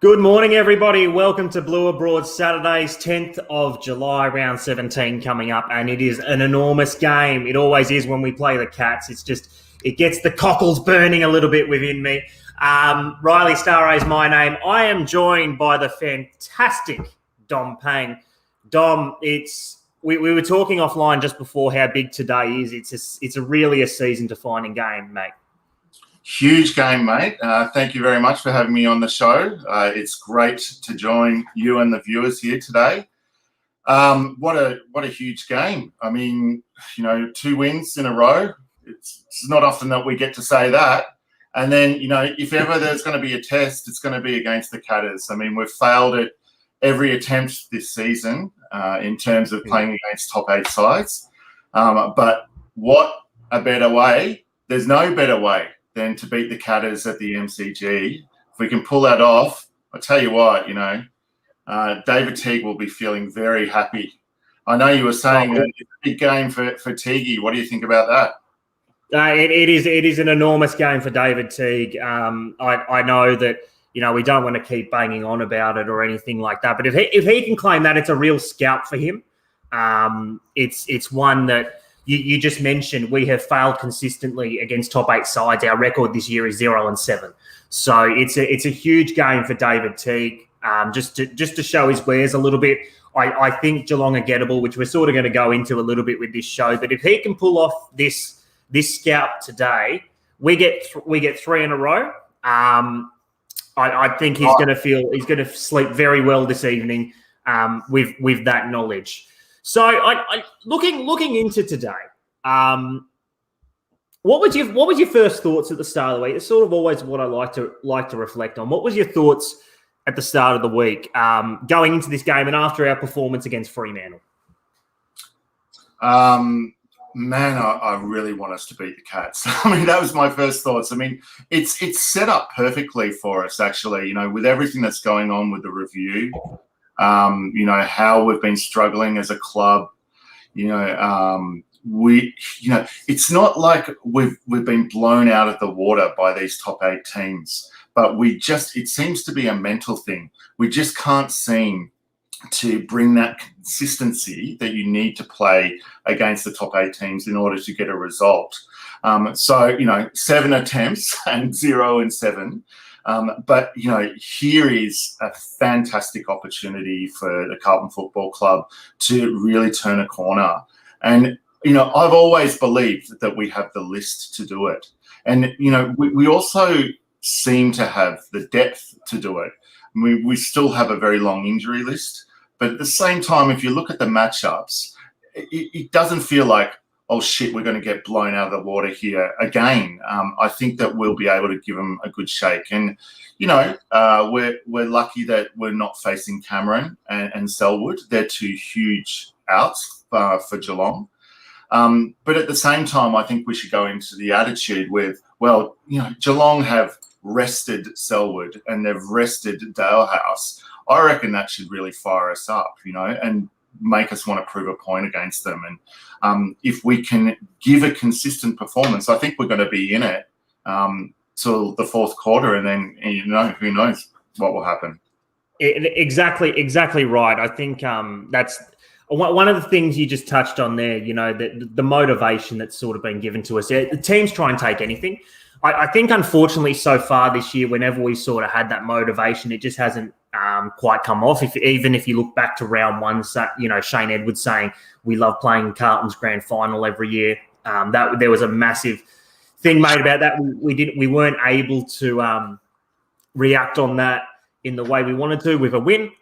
Good morning, everybody. Welcome to Blue Abroad Saturdays, 10th of July, round 17 coming up, and it is an enormous game. It always is when we play the Cats. It gets the cockles burning a little bit within me. Riley Staraj is my name. I am joined by the fantastic Dom Payne. Dom, we were talking offline just before how big today is. It's really a season-defining game, mate. Huge game, mate. Thank you very much for having me on the show. It's great to join you and the viewers here today. What a huge game. I mean, 2 wins in a row. It's not often that we get to say that. And then, if ever there's going to be a test, it's going to be against the Catters. I mean, we've failed at every attempt this season in terms of playing against top 8 sides. But what a better way. There's no better way than to beat the Catters at the MCG. If we can pull that off, I'll tell you what, David Teague will be feeling very happy. I know you were saying that it's a big game for Teague. What do you think about that? It is an enormous game for David Teague. I know that, we don't want to keep banging on about it or anything like that. But if he can claim that, it's a real scalp for him. It's one that you just mentioned. We have failed consistently against top 8 sides. Our record this year is 0-7. So it's a huge game for David Teague. Just to show his wares a little bit. I think Geelong are gettable, which we're sort of going to go into a little bit with this show. But if he can pull off this scalp today, we get 3 in a row. I think he's going to sleep very well this evening with that knowledge. So, looking into today, what was your first thoughts at the start of the week? It's sort of always what I like to reflect on. What was your thoughts at the start of the week, going into this game and after our performance against Fremantle? Man, I really want us to beat the Cats. I mean, that was my first thoughts. I mean, it's set up perfectly for us, actually. With everything that's going on with the review. How we've been struggling as a club. It's not like we've been blown out of the water by these top 8 teams, but it seems to be a mental thing. We just can't seem to bring that consistency that you need to play against the top 8 teams in order to get a result. 7 attempts and 0-7. But here is a fantastic opportunity for the Carlton Football Club to really turn a corner. And, I've always believed that we have the list to do it. And, we also seem to have the depth to do it. We still have a very long injury list. But at the same time, if you look at the matchups, it doesn't feel like, oh, shit, we're going to get blown out of the water here again. I think that we'll be able to give them a good shake. And, we're lucky that we're not facing Cameron and Selwood. They're 2 huge outs for Geelong. But at the same time, I think we should go into the attitude with, Geelong have rested Selwood and they've rested Dalehouse. I reckon that should really fire us up, and make us want to prove a point against them. And if we can give a consistent performance, I think we're going to be in it till the 4th quarter, and then who knows what will happen. Exactly right. I think that's one of the things you just touched on there. The motivation that's sort of been given to us. The teams try and take anything. I think, unfortunately, so far this year, whenever we sort of had that motivation, it just hasn't quite come off. Even if you look back to round 1, Shane Edwards saying we love playing Carlton's grand final every year. That there was a massive thing made about that. We weren't able to react on that in the way we wanted to with a win.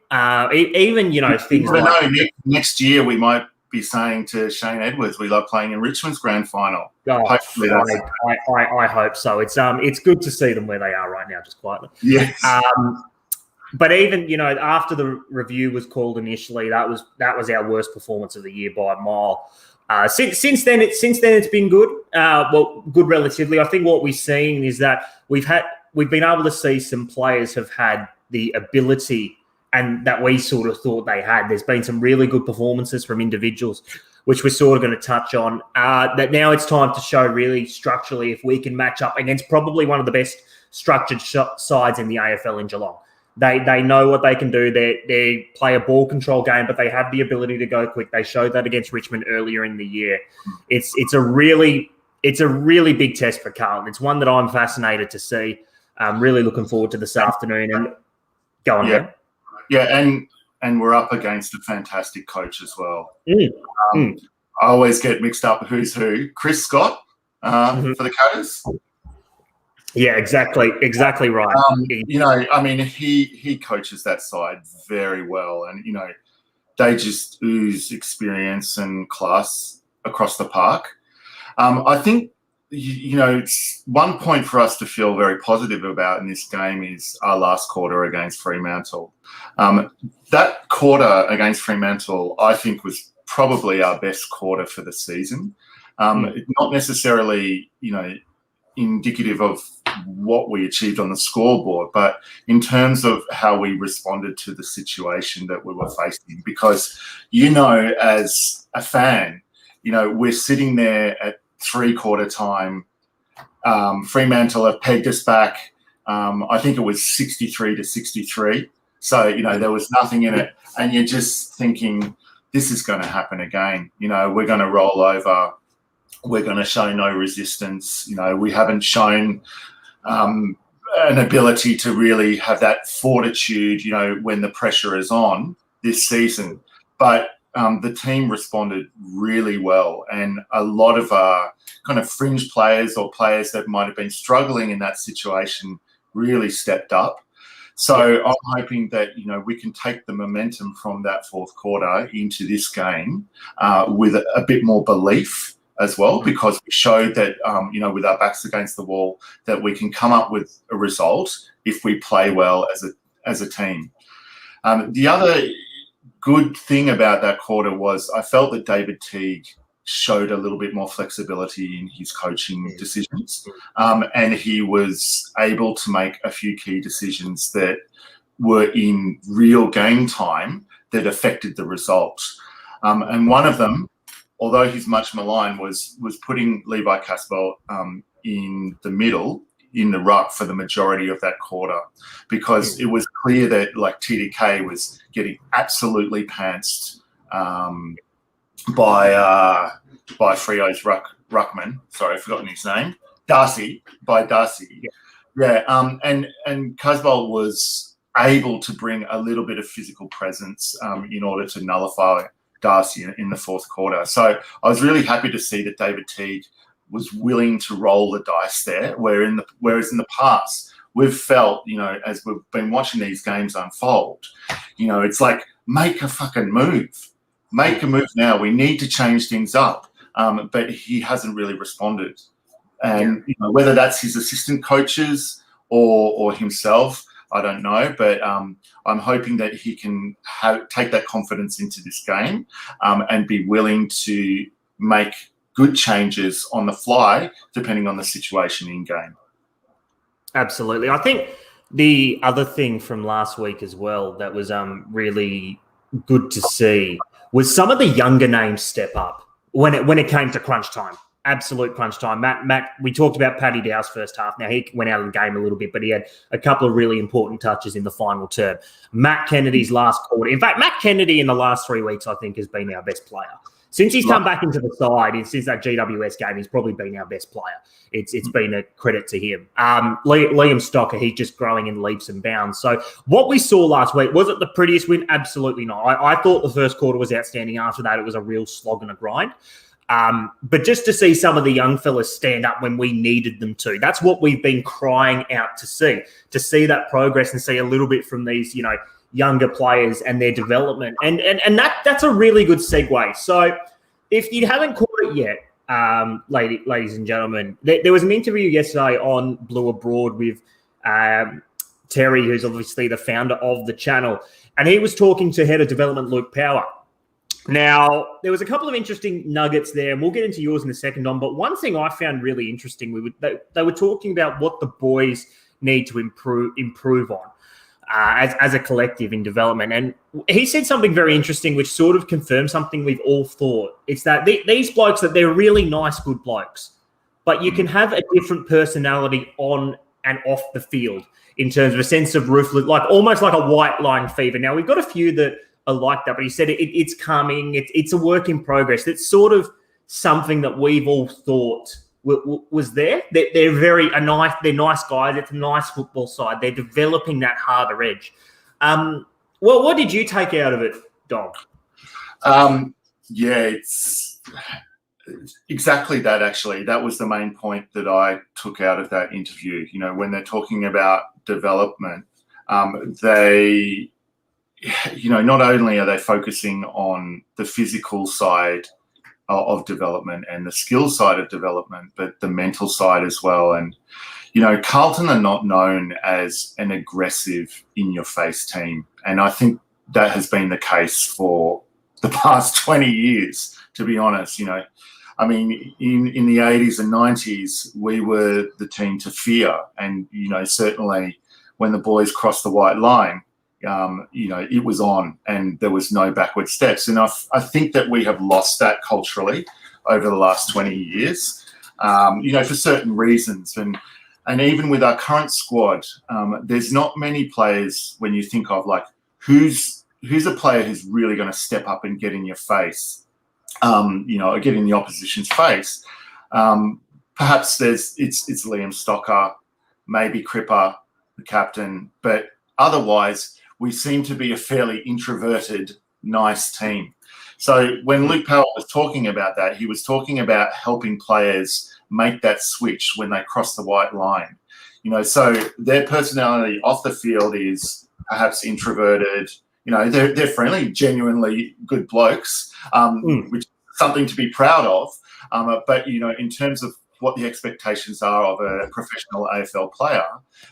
Even things like next year we might be saying to Shane Edwards, we love playing in Richmond's grand final. Oh, hopefully I hope so. It's good to see them where they are right now, just quietly. Yes. But even after the review was called initially, that was our worst performance of the year by a mile. Since then it's been good. Good relatively. I think what we're seeing is that we've been able to see some players have had the ability, and that we sort of thought they had. There's been some really good performances from individuals, which we're sort of going to touch on. That now it's time to show really structurally if we can match up against probably one of the best structured sides in the AFL in Geelong. They know what they can do. They play a ball control game, but they have the ability to go quick. They showed that against Richmond earlier in the year. It's a really big test for Carlton. It's one that I'm fascinated to see. I'm really looking forward to this afternoon. And go on, man. Yeah, and we're up against a fantastic coach as well. I always get mixed up who's who. Chris Scott for the Catters. Yeah, exactly right. He coaches that side very well, and they just ooze experience and class across the park. I think it's one point for us to feel very positive about in this game is our last quarter against Fremantle. That quarter against Fremantle, I think, was probably our best quarter for the season. Not necessarily, indicative of what we achieved on the scoreboard, but in terms of how we responded to the situation that we were facing. Because, as a fan, we're sitting there at 3/4 time. Fremantle have pegged us back. I think it was 63-63. So, there was nothing in it. And you're just thinking, this is going to happen again. We're going to roll over. We're going to show no resistance. We haven't shown an ability to really have that fortitude, when the pressure is on this season. But the team responded really well, and a lot of kind of fringe players or players that might have been struggling in that situation really stepped up. So I'm hoping that, we can take the momentum from that fourth quarter into this game with a bit more belief as well, because we showed that, with our backs against the wall, that we can come up with a result if we play well as a team. The other good thing about that quarter was I felt that David Teague showed a little bit more flexibility in his coaching decisions, and he was able to make a few key decisions that were in real game time that affected the result. And one of them, although he's much maligned, was putting Levi Casbolt in the middle, in the ruck for the majority of that quarter, because it was clear that TDK was getting absolutely pantsed by Freo's ruckman. Sorry, I've forgotten his name. Darcy. Yeah. And Casbolt was able to bring a little bit of physical presence in order to nullify Darcy in the fourth quarter. So I was really happy to see that David Teague was willing to roll the dice there, whereas in the past we've felt, as we've been watching these games unfold, it's like, make a fucking move. Make a move now. We need to change things up. But he hasn't really responded. And whether that's his assistant coaches or himself, I don't know, but I'm hoping that he can take that confidence into this game and be willing to make good changes on the fly, depending on the situation in game. Absolutely. I think the other thing from last week as well that was really good to see was some of the younger names step up when it came to crunch time. Absolute crunch time. Matt, we talked about Paddy Dow's first half. Now, he went out of the game a little bit, but he had a couple of really important touches in the final term. Matt Kennedy's last quarter. In fact, Matt Kennedy in the last 3 weeks, I think, has been our best player. Since he's come back into the side, since that GWS game, he's probably been our best player. It's been a credit to him. Liam Stocker, he's just growing in leaps and bounds. So what we saw last week, was it the prettiest win? Absolutely not. I thought the first quarter was outstanding. After that, it was a real slog and a grind. But just to see some of the young fellas stand up when we needed them to, that's what we've been crying out to see that progress and see a little bit from these, younger players and their development. And that's a really good segue. So if you haven't caught it yet, ladies and gentlemen, there was an interview yesterday on Blue Abroad with Terry, who's obviously the founder of the channel, and he was talking to head of development Luke Power. Now, there was a couple of interesting nuggets there, and we'll get into yours in a second, Dom. But one thing I found really interesting, they were talking about what the boys need to improve on as a collective in development. And he said something very interesting, which sort of confirmed something we've all thought. It's that these blokes, that they're really nice, good blokes, but you can have a different personality on and off the field in terms of a sense of ruthless, like almost like a white line fever. Now, we've got a few that are like that, but he said it's coming. It's a work in progress. It's sort of something that we've all thought was there. They're nice guys. It's a nice football side. They're developing that harder edge. What did you take out of it, Dom? Yeah, it's exactly that, actually. That was the main point that I took out of that interview. You know, when they're talking about development, they, you know, not only are they focusing on the physical side of development and the skill side of development, but the mental side as well. And, you know, Carlton are not known as an aggressive, in-your-face team. And I think that has been the case for the past 20 years, to be honest. You know, I mean, in the 80s and 90s, we were the team to fear. And, you know, certainly when the boys crossed the white line, you know, it was on and there was no backward steps. And I think that we have lost that culturally over the last 20 years, you know, for certain reasons. And even with our current squad, there's not many players when you think of like who's a player who's really going to step up and get in your face, you know, or get in the opposition's face. Perhaps it's Liam Stocker, maybe Cripper, the captain, but otherwise we seem to be a fairly introverted, nice team. So when Luke Powell was talking about that, he was talking about helping players make that switch when they cross the white line. You know, so their personality off the field is perhaps introverted. You know, they're friendly, genuinely good blokes, which is something to be proud of. But, you know, in terms of what the expectations are of a professional AFL player,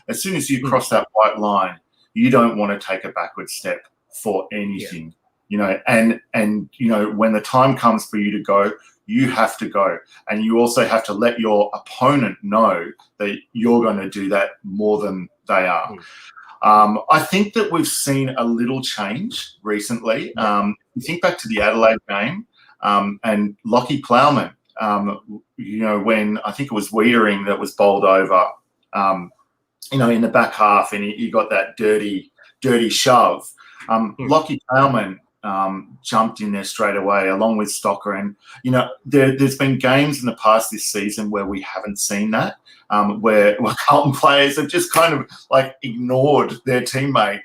as soon as you cross that white line, you don't want to take a backward step for anything. Yeah. You know, and you know, when the time comes for you to go, you have to go. And you also have to let your opponent know that you're going to do that more than they are. I think that we've seen a little change recently. You think back to the Adelaide game and Lockie Plowman, you know, when I think it was Wiedering that was bowled over, you know, in the back half, and he got that dirty shove. Lockie Plowman jumped in there straight away, along with Stocker. And, you know, there's been games in the past this season where we haven't seen that, where Carlton players have just kind of like ignored their teammate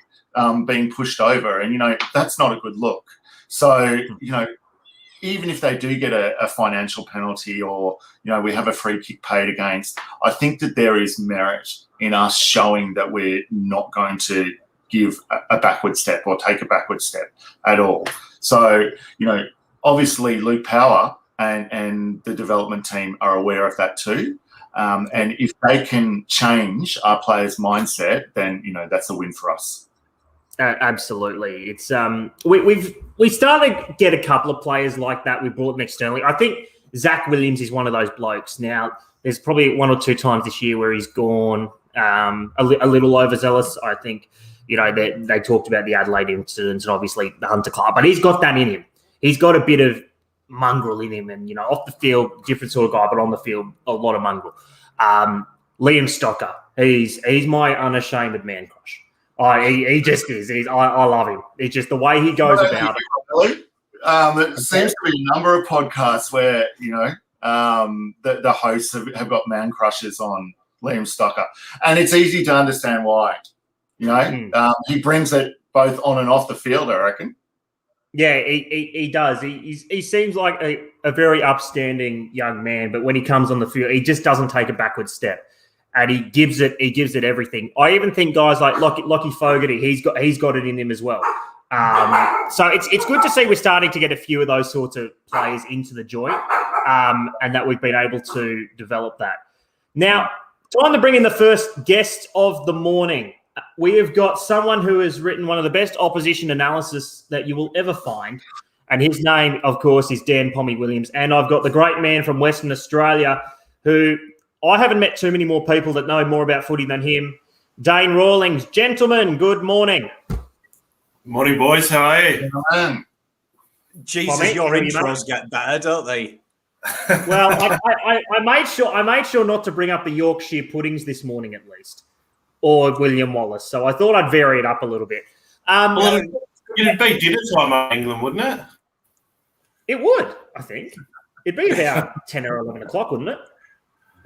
being pushed over. And, you know, that's not a good look. So, you know, even if they do get a financial penalty or, you know, we have a free kick paid against, I think that there is merit in us showing that we're not going to give a backward step or take a backward step at all. So, you know, obviously Luke Power and the development team are aware of that too. And if they can change our players' mindset, then, you know, that's a win for us. Absolutely. It's we started to get a couple of players like that. We brought them externally. I think Zach Williams is one of those blokes. Now, there's probably one or two times this year where he's gone a little overzealous. I think, you know, they talked about the Adelaide incidents and obviously the Hunter Club, but he's got that in him. He's got a bit of mongrel in him, and, you know, off the field, different sort of guy, but on the field, a lot of mongrel. Liam Stocker, he's my unashamed man crush. He just is. I love him. It's just the way he goes about it. Really? It seems to be a number of podcasts where, you know, the hosts have got man crushes on Liam Stocker. And it's easy to understand why. You know, he brings it both on and off the field, I reckon. Yeah, he does. He seems like a very upstanding young man, but when he comes on the field, he just doesn't take a backward step. And he gives it everything. I even think guys like Lockie Fogarty, he's got it in him as well. So it's good to see we're starting to get a few of those sorts of players into the joint, and that we've been able to develop that. Now, time to bring in the first guest of the morning. We have got someone who has written one of the best opposition analysis that you will ever find, and his name, of course, is Dan Pommy Williams. And I've got the great man from Western Australia who I haven't met too many more people that know more about footy than him. Dane Rawlings. Gentlemen, good morning. Morning, boys. How are you? Yeah, Jesus, your intros get better, don't they? Well, I made sure not to bring up the Yorkshire puddings this morning at least, or William Wallace. So I thought I'd vary it up a little bit. It'd be dinner time in England, wouldn't it? It would, I think. It'd be about 10 or 11 o'clock, wouldn't it?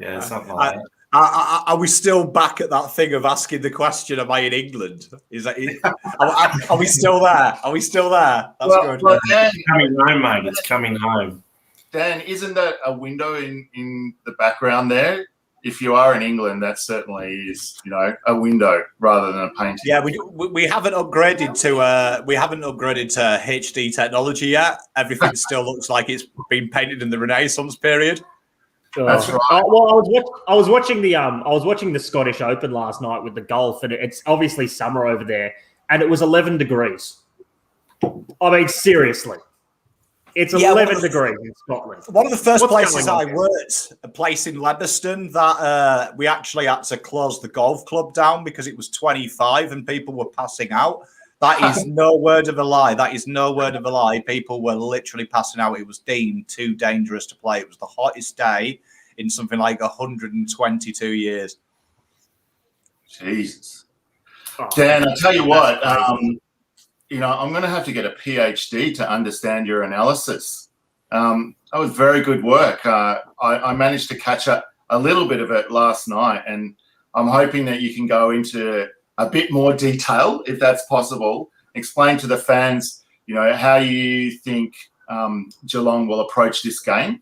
Yeah, something like that. Are we still back at that thing of asking the question, am I in England? Are we still there? Are we still there? That's good. Well, Dan, It's coming home, mate. It's coming home. Dan, isn't that a window in the background there? If you are in England, that certainly is, a window rather than a painting. Yeah, we haven't upgraded to HD technology yet. Everything still looks like it's been painted in the Renaissance period. That's right. Well, I was watching the Scottish Open last night with the golf, and it's obviously summer over there, and it was 11 degrees. I mean, seriously. It's 11 degrees in Scotland. One of the first places I worked, a place in Leatherston, that we actually had to close the golf club down because it was 25 and people were passing out. That is no word of a lie. That is no word of a lie. People were literally passing out. It was deemed too dangerous to play. It was the hottest day in something like 122 years. Jesus. Dan, I'll tell you what, I'm going to have to get a PhD to understand your analysis. That was very good work. I managed to catch up a little bit of it last night, and I'm hoping that you can go into a bit more detail, if that's possible. Explain to the fans, how you think Geelong will approach this game,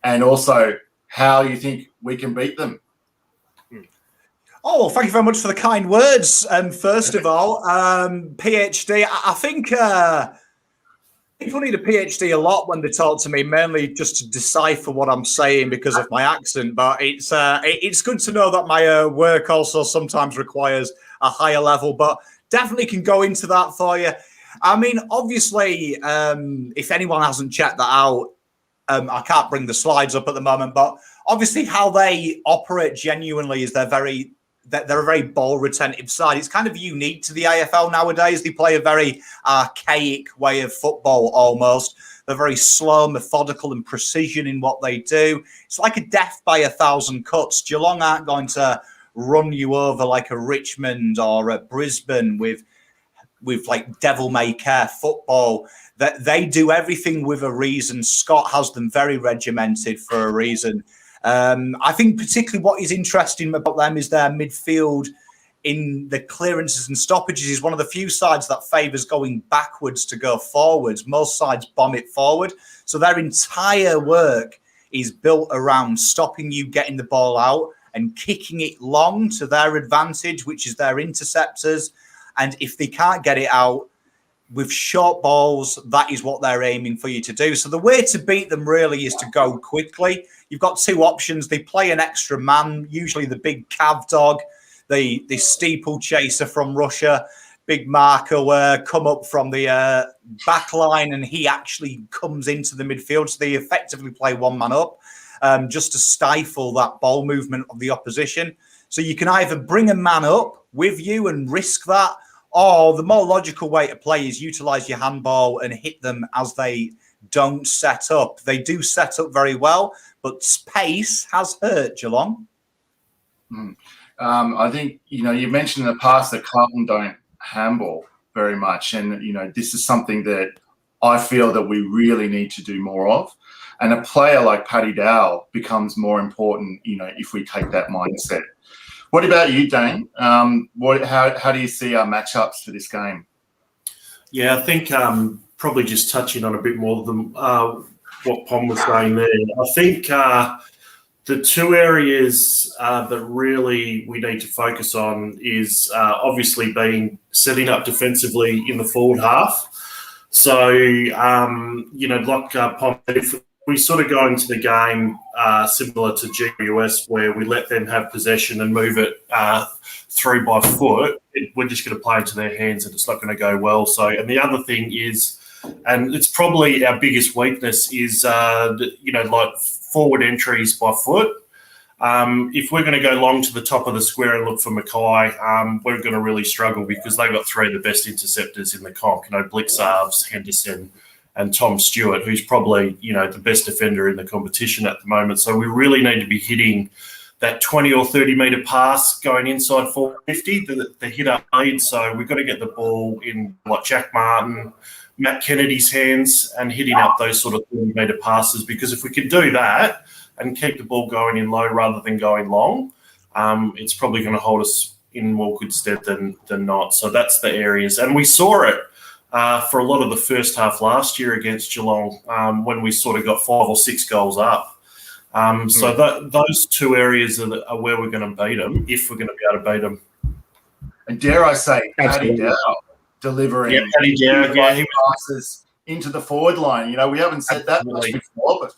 and also how you think we can beat them. Oh, well, thank you very much for the kind words. First of all, PhD, I think people need a PhD a lot when they talk to me, mainly just to decipher what I'm saying because of my accent. But it's good to know that my work also sometimes requires a higher level, but definitely can go into that for you. I mean, obviously, if anyone hasn't checked that out, I can't bring the slides up at the moment, but obviously how they operate genuinely is they're a very ball retentive side. It's kind of unique to the AFL nowadays. They play a very archaic way of football almost. They're very slow, methodical and precision in what they do. It's like a death by 1,000 cuts. Geelong aren't going to run you over like a Richmond or a Brisbane with like devil-may-care football. That they do everything with a reason. Scott has them very regimented for a reason. I think particularly what is interesting about them is their midfield in the clearances and stoppages is one of the few sides that favours going backwards to go forwards. Most sides bomb it forward. So their entire work is built around stopping you getting the ball out and kicking it long to their advantage, which is their interceptors. And if they can't get it out with short balls, that is what they're aiming for you to do. So the way to beat them really is to go quickly. You've got two options. They play an extra man, usually the big cav dog, the steeple chaser from Russia, big Marco, come up from the back line, and he actually comes into the midfield. So they effectively play one man up just to stifle that ball movement of the opposition. So you can either bring a man up with you and risk that, or the more logical way to play is utilise your handball and hit them as they don't set up. They do set up very well, but pace has hurt Geelong. I think, you mentioned in the past that Carlton don't handball very much. And, this is something that I feel that we really need to do more of. And a player like Paddy Dow becomes more important, if we take that mindset. What about you, Dane? How do you see our matchups for this game? Yeah, I think probably just touching on a bit more than what Pom was saying there. I think the two areas that really we need to focus on is obviously setting up defensively in the forward half. So, like Pom, if we sort of go into the game similar to GWS where we let them have possession and move it through by foot, we're just going to play into their hands and it's not going to go well. So, and the other thing is, and it's probably our biggest weakness is, like forward entries by foot. If we're going to go long to the top of the square and look for Mackay, we're going to really struggle because they've got three of the best interceptors in the comp. Blixarves, Henderson, and Tom Stewart, who's probably, the best defender in the competition at the moment. So we really need to be hitting that 20 or 30 metre pass going inside 450, the hitter made. So we've got to get the ball in like Jack Martin, Matt Kennedy's hands and hitting up those sort of 30 metre passes, because if we can do that and keep the ball going in low rather than going long, it's probably going to hold us in more good stead than not. So that's the areas. And we saw it for a lot of the first half last year against Geelong when we sort of got 5 or 6 goals up. So those two areas are where we're going to beat them, if we're going to be able to beat them. And dare I say, Paddy Dow delivering passes into the forward line. We haven't said that much before, but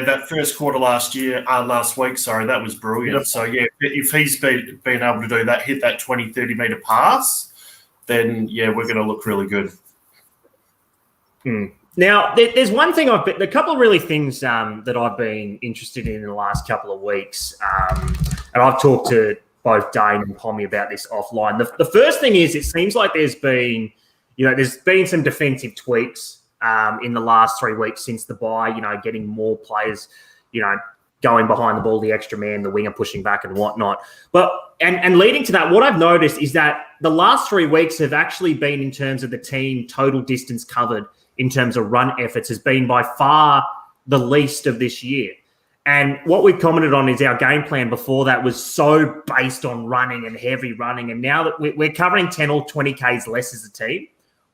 that first quarter last week, that was brilliant. So, if he's been able to do that, hit that 20, 30 metre pass, then, we're going to look really good. Now, there's one thing a couple of really things that I've been interested in the last couple of weeks, and I've talked to both Dane and Pommy about this offline. The first thing is, it seems like there's been some defensive tweaks in the last 3 weeks since the bye, getting more players, going behind the ball, the extra man, the winger pushing back and whatnot. But and leading to that, what I've noticed is that the last 3 weeks have actually been, in terms of the team total distance covered, in terms of run efforts, has been by far the least of this year. And what we've commented on is our game plan before that was so based on running and heavy running. And now that we're covering 10 or 20 Ks less as a team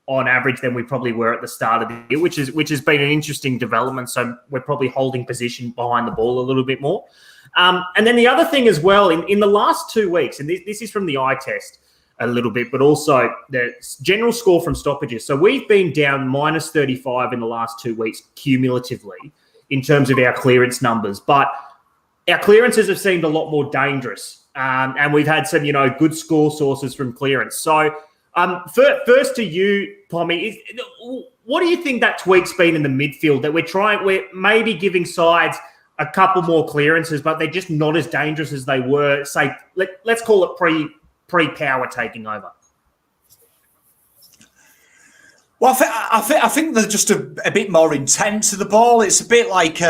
on average than we probably were at the start of the year, which has been an interesting development. So we're probably holding position behind the ball a little bit more. And then the other thing as well, in the last 2 weeks, and this is from the eye test a little bit, but also the general score from stoppages. So we've been down minus 35 in the last 2 weeks cumulatively in terms of our clearance numbers. But our clearances have seemed a lot more dangerous. And we've had some, good score sources from clearance. So first to you, Pommy, what do you think that tweak's been in the midfield, that we're maybe giving sides a couple more clearances, but they're just not as dangerous as they were, say, let's call it pre-power taking over? Well, I think they're just a bit more intent to the ball. It's a bit like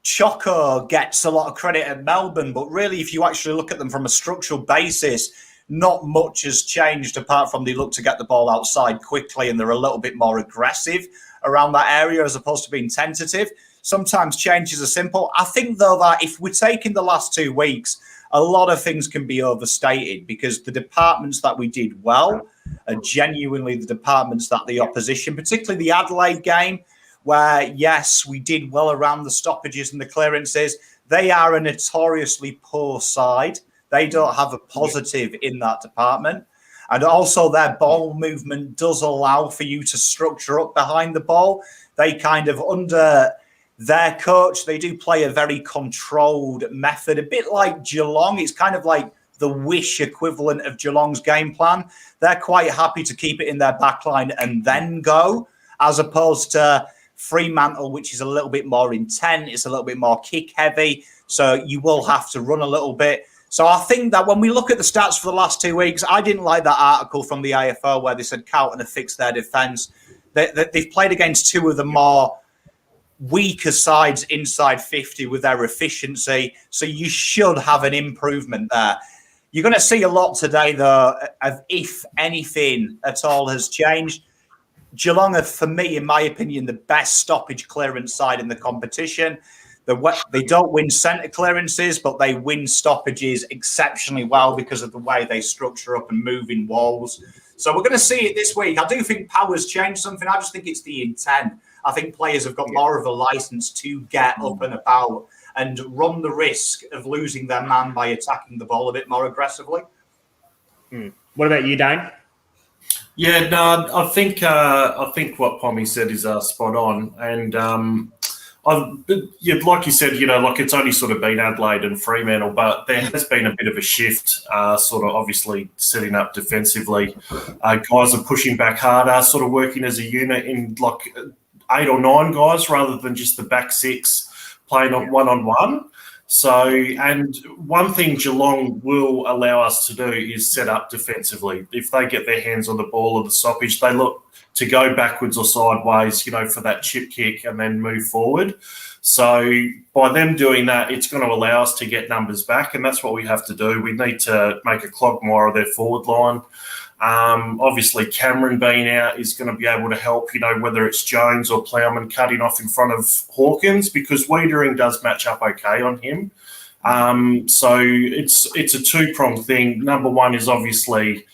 Choco gets a lot of credit at Melbourne, but really, if you actually look at them from a structural basis, not much has changed apart from they look to get the ball outside quickly and they're a little bit more aggressive around that area as opposed to being tentative. Sometimes changes are simple. I think, though, that if we're taking the last 2 weeks, a lot of things can be overstated because the departments that we did well are genuinely the departments that the opposition, particularly the Adelaide game, where, yes, we did well around the stoppages and the clearances. They are a notoriously poor side. They don't have a positive in that department. And also their ball movement does allow for you to structure up behind the ball. They kind of, under their coach, they do play a very controlled method, a bit like Geelong. It's kind of like the wish equivalent of Geelong's game plan. They're quite happy to keep it in their backline and then go, as opposed to Fremantle, which is a little bit more intent. It's a little bit more kick heavy. So you will have to run a little bit. So I think that when we look at the stats for the last 2 weeks, I didn't like that article from the AFL where they said Carlton have fixed their defence. They've played against two of the more weaker sides inside 50 with their efficiency. So you should have an improvement there. You're going to see a lot today, though, of if anything at all has changed. Geelong are, for me, in my opinion, the best stoppage clearance side in the competition. They don't win centre clearances, but they win stoppages exceptionally well because of the way they structure up and move in walls. So we're going to see it this week. I do think Power's changed something. I just think it's the intent. I think players have got more of a license to get up and about and run the risk of losing their man by attacking the ball a bit more aggressively. What about you, Dane? Yeah, no, I think what Pommy said is spot on. And like you said, like it's only sort of been Adelaide and Fremantle, but there has been a bit of a shift, sort of obviously setting up defensively. Guys are pushing back harder, sort of working as a unit in like 8 or 9 guys rather than just the back 6 playing on one-on-one. So, and one thing Geelong will allow us to do is set up defensively. If they get their hands on the ball or the stoppage, they look to go backwards or sideways, for that chip kick and then move forward. So by them doing that, it's going to allow us to get numbers back, and that's what we have to do. We need to make a quagmire of their forward line. Obviously, Cameron being out is going to be able to help, whether it's Jones or Plowman cutting off in front of Hawkins, because Wiedering does match up okay on him. So it's a two-pronged thing. Number one is obviously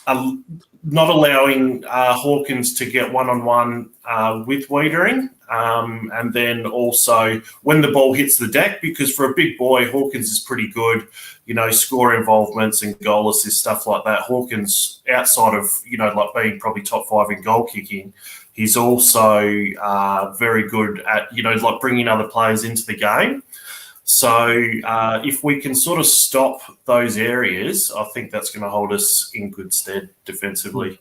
not allowing Hawkins to get one-on-one with Wiedering. And then also when the ball hits the deck, because for a big boy, Hawkins is pretty good, score involvements and goal assist, stuff like that. Hawkins, outside of, like being probably top 5 in goal kicking, he's also very good at, like bringing other players into the game. So if we can sort of stop those areas, I think that's going to hold us in good stead defensively.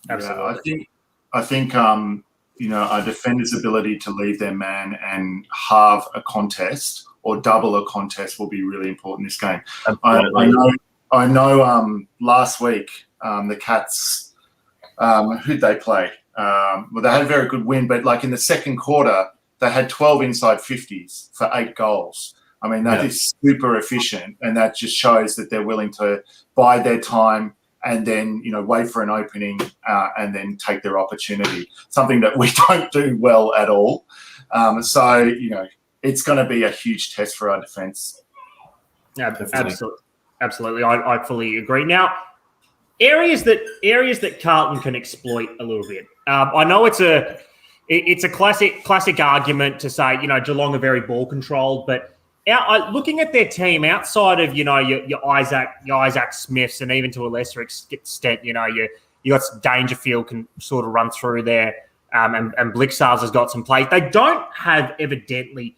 Absolutely. I think our defenders' ability to leave their man and halve a contest or double a contest will be really important in this game. I know. Last week the Cats, who'd they play? Well, they had a very good win, but like in the second quarter, they had 12 inside 50s for 8 goals. I mean, that is super efficient, and that just shows that they're willing to bide their time and then, wait for an opening and then take their opportunity, something that we don't do well at all. So, it's going to be a huge test for our defence. Yeah, absolutely. I fully agree. Now, areas that Carlton can exploit a little bit. I know it's a classic argument to say, Geelong are very ball controlled, but looking at their team outside of, your Isaac Smiths, and even to a lesser extent, you got Dangerfield can sort of run through there, and Blixars has got some plays. They don't have, evidently,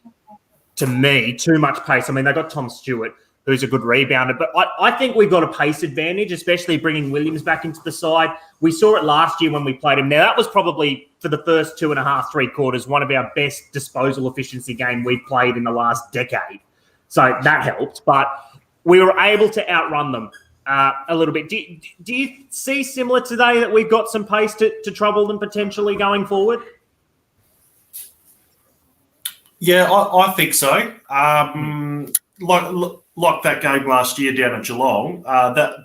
to me, too much pace. I mean, they got Tom Stewart, who's a good rebounder, but I think we've got a pace advantage, especially bringing Williams back into the side. We saw it last year when we played him. Now, that was probably, for the first 2.5, 3 quarters, one of our best disposal efficiency game we've played in the last decade. So that helped, but we were able to outrun them a little bit. Do you see similar today that we've got some pace to trouble them potentially going forward? Yeah, I think so. Like that game last year down at Geelong,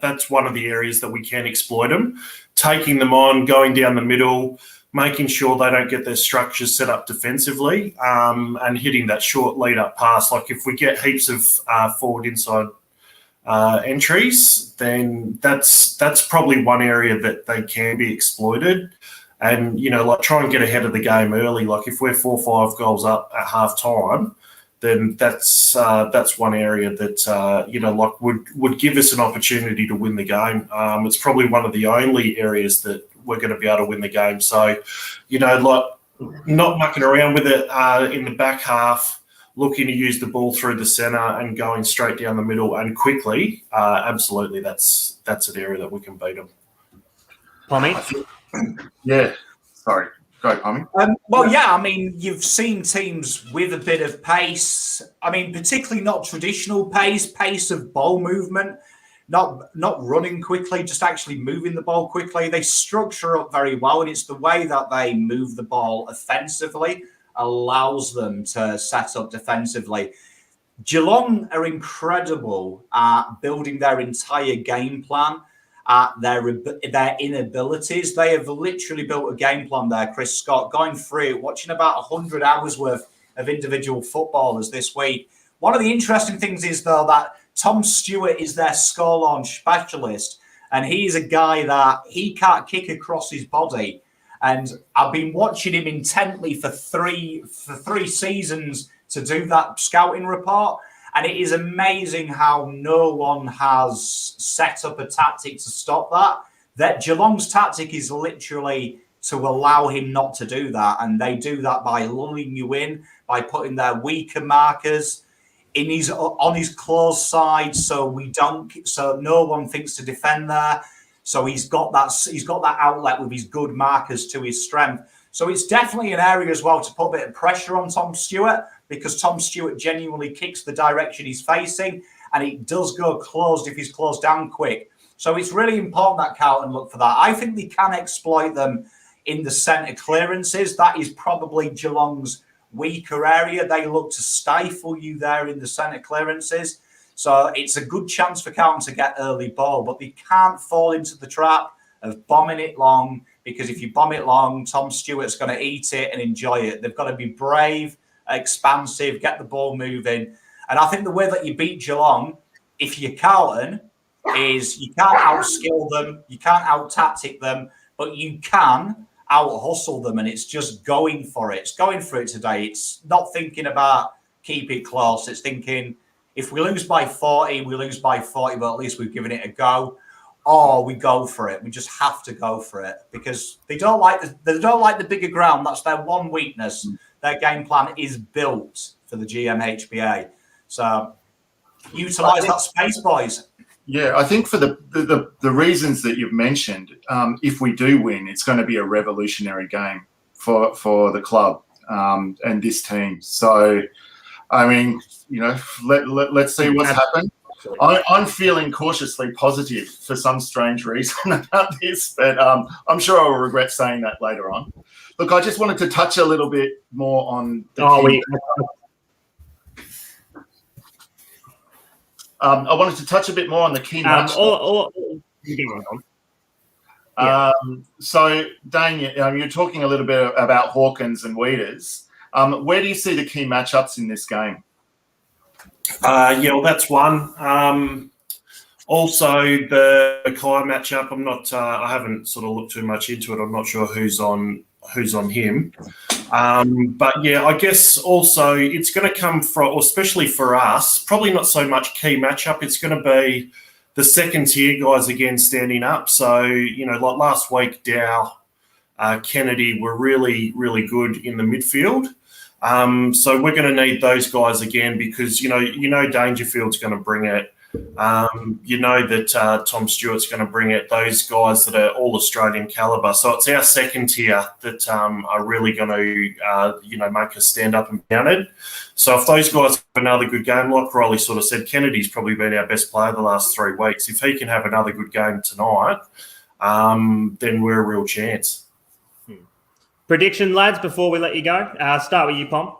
that's one of the areas that we can exploit them, taking them on, going down the middle, making sure they don't get their structures set up defensively, and hitting that short lead-up pass. Like if we get heaps of forward inside entries, then that's probably one area that they can be exploited. And, try and get ahead of the game early. Like if we're 4 or 5 goals up at half-time, then that's one area that, would give us an opportunity to win the game. It's probably one of the only areas that we're going to be able to win the game. So, not mucking around with it in the back half, looking to use the ball through the centre and going straight down the middle and quickly, absolutely, that's an area that we can beat them. Pommy? Yeah, sorry. Go, Pommy. I mean, you've seen teams with a bit of pace. I mean, particularly not traditional pace of ball movement, not running quickly, just actually moving the ball quickly. They structure up very well, and it's the way that they move the ball offensively allows them to set up defensively. Geelong are incredible at building their entire game plan at their inabilities. They have literally built a game plan there, Chris Scott, going through it, watching about 100 hours worth of individual footballers this week. One of the interesting things is, though, that Tom Stewart is their score launch specialist, and he's a guy that he can't kick across his body. And I've been watching him intently for three seasons to do that scouting report. And it is amazing how no one has set up a tactic to stop that. That Geelong's tactic is literally to allow him not to do that. And they do that by lulling you in, by putting their weaker markers on his close side, so no one thinks to defend there. So he's got that outlet with his good markers to his strength. So it's definitely an area as well to put a bit of pressure on Tom Stewart. because Tom Stewart genuinely kicks the direction he's facing, and it does go closed if he's closed down quick. So it's really important that Carlton look for that. I think they can exploit them in the centre clearances. That is probably Geelong's weaker area. They look to stifle you there in the centre clearances. So it's a good chance for Carlton to get early ball, but they can't fall into the trap of bombing it long, because if you bomb it long, Tom Stewart's going to eat it and enjoy it. They've got to be brave, expansive, get the ball moving. And I think the way that you beat Geelong, if you're Carlton, is you can't out-skill them, you can't out-tactic them, but you can out-hustle them, and it's just going for it. It's going for it today. It's not thinking about keep it close. It's thinking, if we lose by 40, we lose by 40, but at least we've given it a go. Or we go for it. We just have to go for it, because they don't like the bigger ground. That's their one weakness. Their game plan is built for the GMHBA. So utilise that space, boys. Yeah, I think for the reasons that you've mentioned, if we do win, it's going to be a revolutionary game for the club and this team. So, I mean, let's see what's happened. I'm feeling cautiously positive for some strange reason about this, but I'm sure I'll regret saying that later on. Look, I just wanted to touch a little bit more on the I wanted to touch a bit more on the key match. So, Dane, you're talking a little bit about Hawkins and Weeders. Where do you see the key matchups in this game? Well, that's one. Also, the Mackay matchup. I haven't sort of looked too much into it. I'm not sure who's on him. But yeah, I guess also it's going to come from, or especially for us, probably not so much key matchup. It's going to be the second tier guys again standing up. So, like last week, Dow, Kennedy were really, really good in the midfield. So we're going to need those guys again, because, Dangerfield's going to bring it. That Tom Stewart's going to bring it, those guys that are all Australian calibre. So it's our second tier that are really going to, make us stand up and counted. So if those guys have another good game, like Riley sort of said, Kennedy's probably been our best player the last 3 weeks. If he can have another good game tonight, then we're a real chance. Prediction, lads, before we let you go. Start with you, Pom.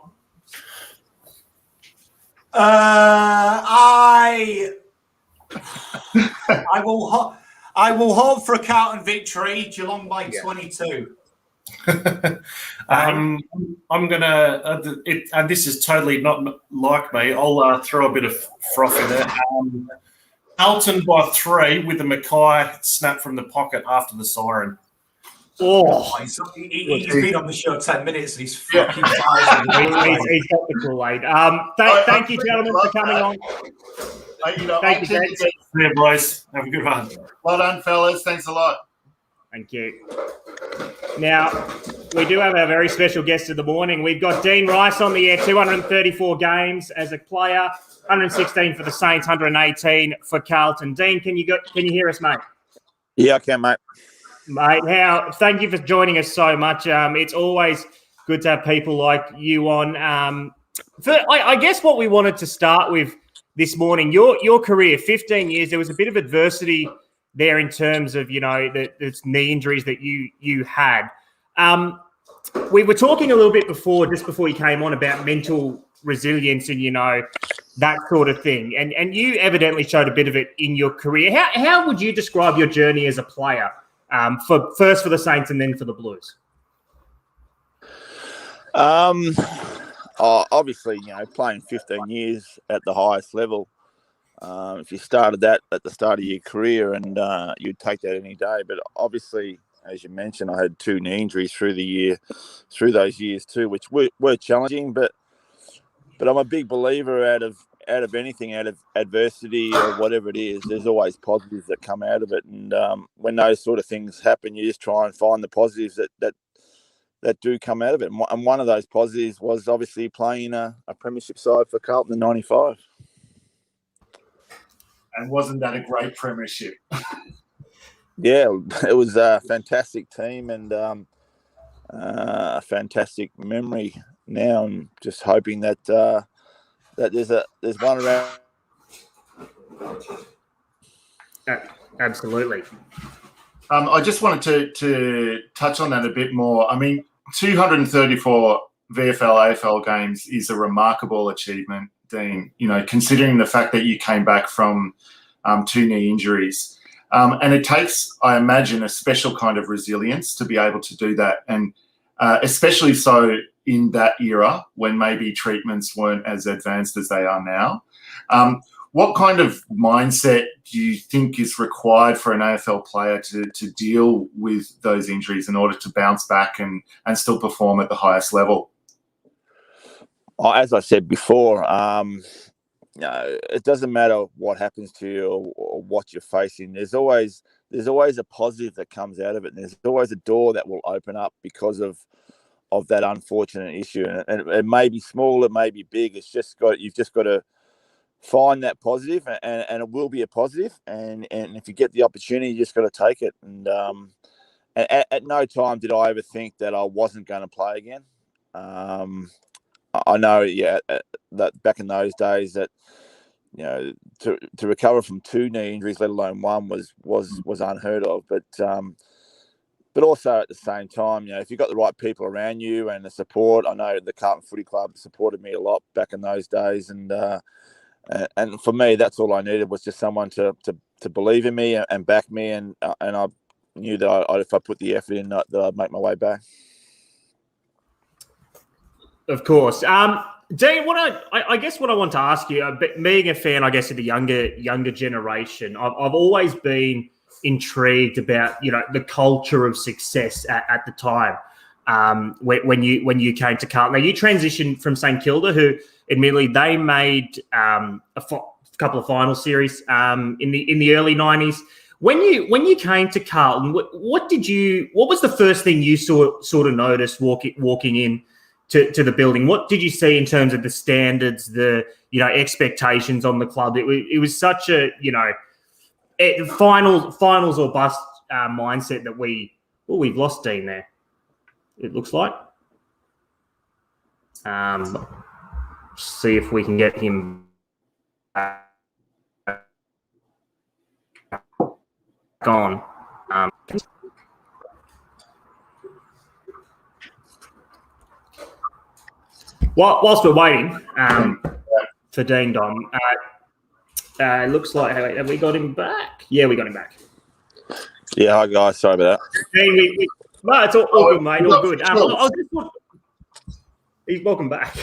I will hope for a Carlton victory. Geelong by 22. I'm gonna. And this is totally not like me. I'll throw a bit of froth in there. Carlton by 3 with the Mackay snap from the pocket after the siren. He's been on the show 10 minutes and he's fucking tired. He's got the Kool-Aid. Thank you, gentlemen, for coming on. Thank you, guys. Yeah, boys. Have a good one. Well done, fellas. Thanks a lot. Thank you. Now, we do have a very special guest of the morning. We've got Dean Rice on the air, 234 games as a player, 116 for the Saints, 118 for Carlton. Dean, can you hear us, mate? Yeah, I can, mate. Mate, thank you for joining us so much. It's always good to have people like you on. I guess what we wanted to start with this morning, your career, 15 years, there was a bit of adversity there in terms of, the knee injuries that you had. We were talking a little bit just before you came on, about mental resilience and, that sort of thing. And you evidently showed a bit of it in your career. How would you describe your journey as a player? First for the Saints and then for the Blues? Obviously, playing 15 years at the highest level, if you started that at the start of your career, and you'd take that any day. But obviously, as you mentioned, I had 2 knee injuries through those years too, which were challenging. But I'm a big believer out of anything, out of adversity or whatever it is, there's always positives that come out of it. And when those sort of things happen, you just try and find the positives that do come out of it. And one of those positives was obviously playing a premiership side for Carlton in '95. And wasn't that a great premiership? Yeah, it was a fantastic team and a fantastic memory now I'm just hoping that that there's one around. Absolutely. I just wanted to touch on that a bit more. I mean, 234 VFL AFL games is a remarkable achievement, Dean. You know, considering the fact that you came back from 2 knee injuries, and it takes, I imagine, a special kind of resilience to be able to do that, and especially so in that era when maybe treatments weren't as advanced as they are now. What kind of mindset do you think is required for an AFL player to deal with those injuries in order to bounce back and still perform at the highest level? As I said before, it doesn't matter what happens to you or what you're facing. There's always a positive that comes out of it, and there's always a door that will open up because of that unfortunate issue. And it may be small, it may be big. You've just got to find that positive, and it will be a positive. And if you get the opportunity, you just got to take it. And at no time did I ever think that I wasn't going to play again. I know, that back in those days that, you know, to recover from 2 knee injuries, let alone one, was unheard of. But also at the same time, you know, if you've got the right people around you and the support, I know the Carlton Footy Club supported me a lot back in those days, and for me, that's all I needed, was just someone to believe in me and back me, and I knew that if I put the effort in, that I'd make my way back. Of course. Dean, I guess what I want to ask you, being a fan, I guess, of the younger generation, I've always been intrigued about, you know, the culture of success at the time. When you came to Carlton, now you transitioned from St Kilda, who admittedly they made a couple of final series in the early 90s. When you came to Carlton, what was the first thing you sort of noticed walking in to the building? What did you see in terms of the standards, the, you know, expectations on the club? It was such a, you know, finals or bust mindset that we've lost Dean there, it looks like. See if we can get him on. Whilst we're waiting for Dean Dom, it looks like, have we got him back? Yeah, we got him back. Yeah, hi guys, sorry about that. Dean, no, it's all good, mate. All good. He's welcome back.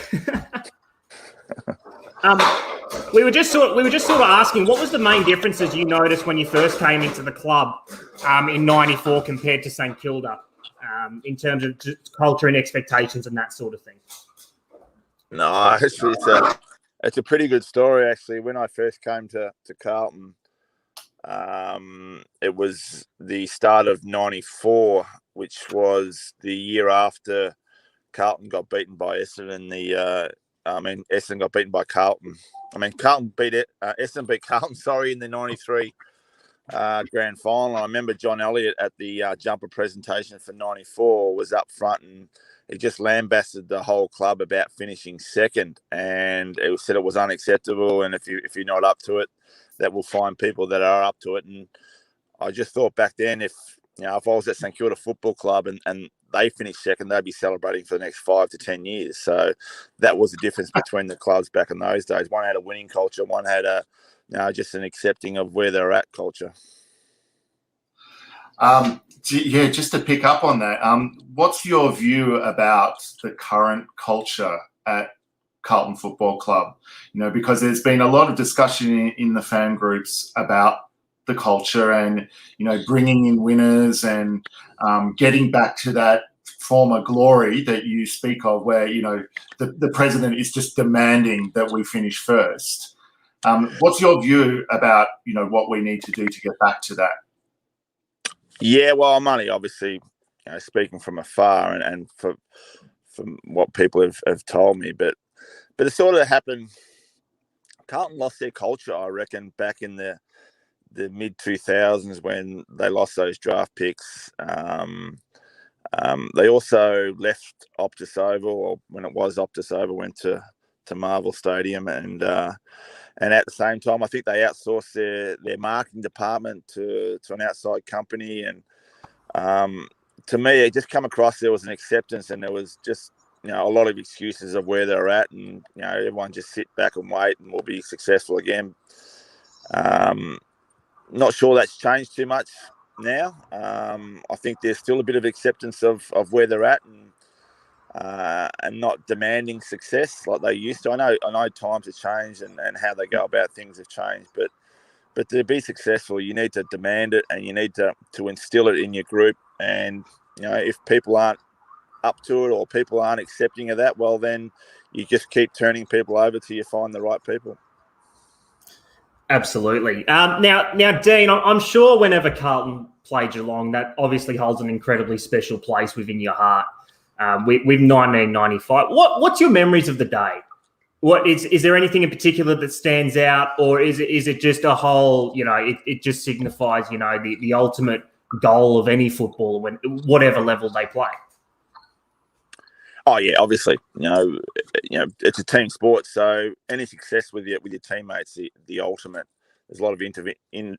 We were just sort of asking, what was the main differences you noticed when you first came into the club in '94 compared to St Kilda, in terms of culture and expectations and that sort of thing? No, actually, it's a pretty good story. Actually, when I first came to Carlton, it was the start of '94, which was the year after Carlton got beaten by Essendon. Essendon got beaten by Carlton. Carlton beat it. Essendon beat Carlton, in the '93 grand final. I remember John Elliott at the jumper presentation for '94 was up front, and he just lambasted the whole club about finishing second, and it said it was unacceptable. And if you're not up to it, that we'll find people that are up to it. And I just thought back then, if I was at St Kilda Football Club and they finished second, they'd be celebrating for the next 5 to 10 years. So that was the difference between the clubs back in those days. One had a winning culture, one had just an accepting of where they're at culture. Just to pick up on that, what's your view about the current culture at Carlton Football Club? You know, because there's been a lot of discussion in the fan groups about the culture and, you know, bringing in winners and getting back to that former glory that you speak of, where, you know, the president is just demanding that we finish first. What's your view about, you know, what we need to do to get back to that? Yeah, well, I'm only obviously, speaking from afar and from what people have told me, but it sort of happened. Carlton lost their culture, I reckon, back in the mid 2000s when they lost those draft picks. They also left Optus Oval, or when it was Optus Oval, went to Marvel Stadium, and at the same time, I think they outsourced their marketing department to an outside company. And to me, it just come across there was an acceptance, and there was just a lot of excuses of where they're at, and everyone just sit back and wait, and we'll be successful again. Not sure that's changed too much now. I think there's still a bit of acceptance of where they're at, and not demanding success like they used to. I know times have changed, and how they go about things have changed, but to be successful, you need to demand it, and you need to instill it in your group. And if people aren't up to it, or people aren't accepting of that, well, then you just keep turning people over till you find the right people. Absolutely. Now, Dean, I'm sure whenever Carlton play Geelong, that obviously holds an incredibly special place within your heart. With 1995, what's your memories of the day? What is there anything in particular that stands out, or is it just a whole? It just signifies the ultimate goal of any footballer when whatever level they play. Oh yeah, obviously, it's a team sport, so any success with your teammates, the ultimate. There's a lot of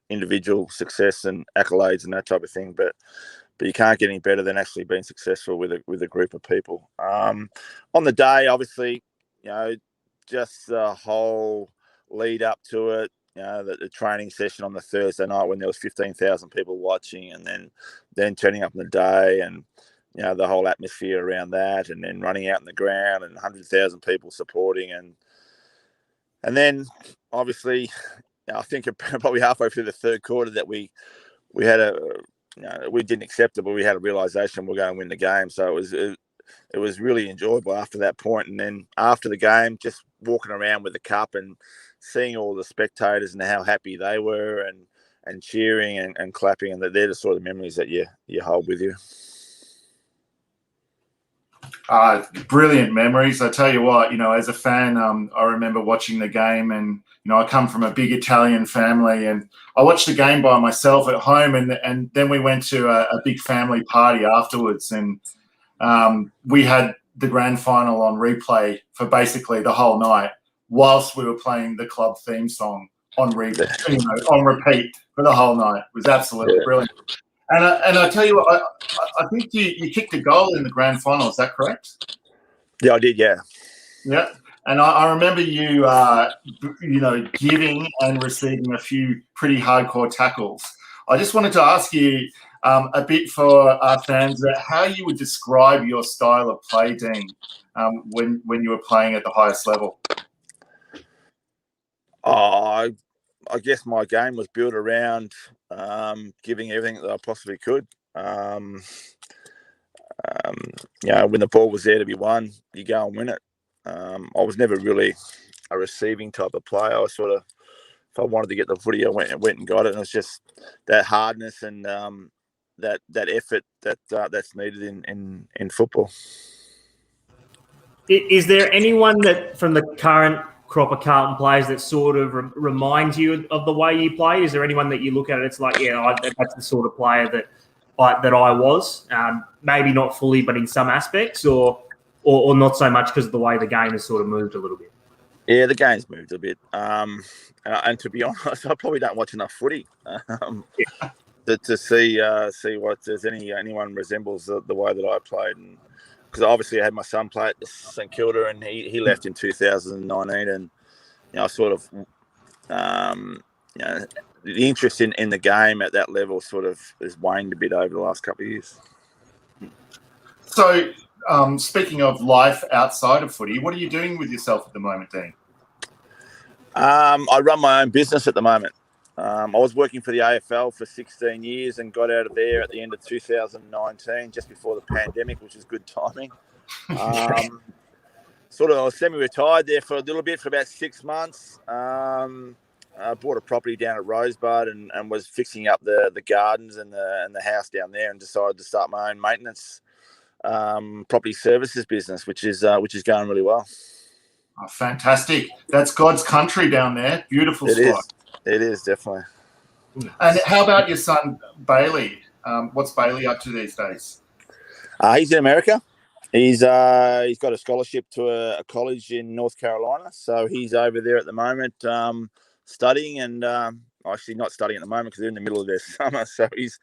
individual success and accolades and that type of thing, but you can't get any better than actually being successful with a group of people. On the day, obviously, just the whole lead up to it. The training session on the Thursday night when there was 15,000 people watching, and then turning up on the day, and the whole atmosphere around that, and then running out in the ground and 100,000 people supporting, and then obviously, I think probably halfway through the third quarter that we had we didn't accept it, but we had a realization we're going to win the game. So it was really enjoyable after that point. And then after the game, just walking around with the cup and seeing all the spectators and how happy they were, and cheering and clapping, and they're the sort of memories that you hold with you. Brilliant memories. I tell you what, as a fan, I remember watching the game, and I come from a big Italian family, and I watched the game by myself at home, and then we went to a big family party afterwards, and we had the grand final on replay for basically the whole night, whilst we were playing the club theme song on repeat for the whole night. It was absolutely brilliant. And I tell you what, I think you kicked a goal in the grand final. Is that correct? Yeah, I did. Yeah. Yeah. And I remember you, giving and receiving a few pretty hardcore tackles. I just wanted to ask you a bit for our fans how you would describe your style of play, Dean, when you were playing at the highest level. I guess my game was built around giving everything that I possibly could. When the ball was there to be won, you go and win it. I was never really a receiving type of player. I sort of, if I wanted to get the footy, I went and got it. And it was just that hardness and that effort that's needed in football. Is there anyone that from the current crop of Carlton players that sort of reminds you of the way you play? Is there anyone that you look at and it's like, that's the sort of player that I was? Maybe not fully, but in some aspects, or not so much because of the way the game has sort of moved a little bit? Yeah, the game's moved a bit. And to be honest, I probably don't watch enough footy to see what there's anyone resembles the way that I played. And because obviously I had my son play at St Kilda, and he left in 2019, and I sort of the interest in the game at that level sort of has waned a bit over the last couple of years. So, speaking of life outside of footy, what are you doing with yourself at the moment, Dean? I run my own business at the moment. I was working for the AFL for 16 years and got out of there at the end of 2019, just before the pandemic, which is good timing. I was semi-retired there for a little bit, for about 6 months. I bought a property down at Rosebud and was fixing up the gardens and the house down there, and decided to start my own maintenance property services business, which is going really well. Oh, fantastic. That's God's country down there. Beautiful spot. It is, definitely. And how about your son, Bailey? What's Bailey up to these days? He's in America. He's got a scholarship to a college in North Carolina, so he's over there at the moment studying, and actually not studying at the moment because they're in the middle of their summer. So he's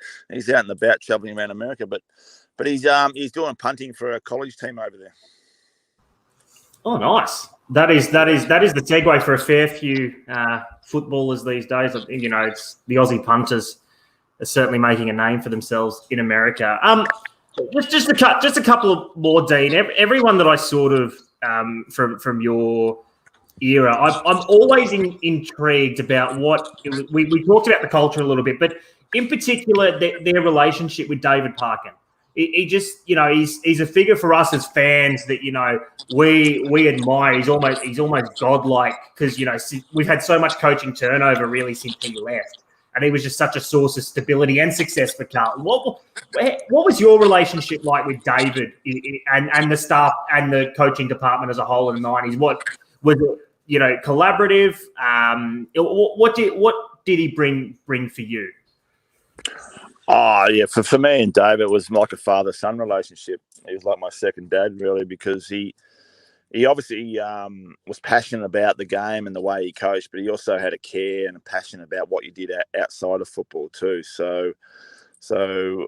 out and about traveling around America, but he's doing punting for a college team over there. Oh, nice. That is the segue for a fair few footballers these days. You know, it's the Aussie punters are certainly making a name for themselves in America. Just a couple of more, Dean. Everyone that I sort of from your era, I'm always intrigued about we talked about the culture a little bit, but in particular their relationship with David Parkin. He just, you know, he's a figure for us as fans that, you know, we admire. He's almost godlike because, you know, we've had so much coaching turnover really since he left, and he was just such a source of stability and success for Carlton. What was your relationship like with David and the staff and the coaching department as a whole in the 90s? What was it, you know, collaborative? What did he bring for you? Oh, yeah. For me and David, it was like a father-son relationship. He was like my second dad, really, because he obviously was passionate about the game and the way he coached, but he also had a care and a passion about what you did outside of football too. So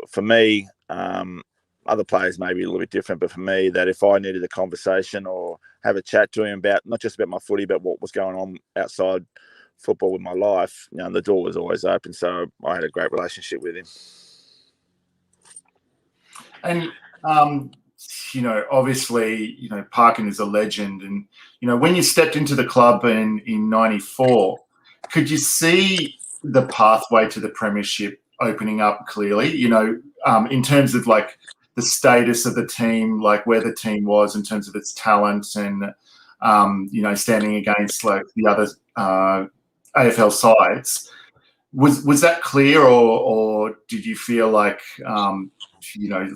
for me, other players may be a little bit different, but for me, that if I needed a conversation or have a chat to him about not just about my footy, but what was going on outside football with my life, you know, the door was always open. So I had a great relationship with him. And you know, obviously, you know, Parkin is a legend, and you know, when you stepped into the club in '94, could you see the pathway to the premiership opening up clearly? You know, in terms of like the status of the team, like where the team was in terms of its talent, and you know, standing against like the other AFL sides. Was that clear, or did you feel like you know,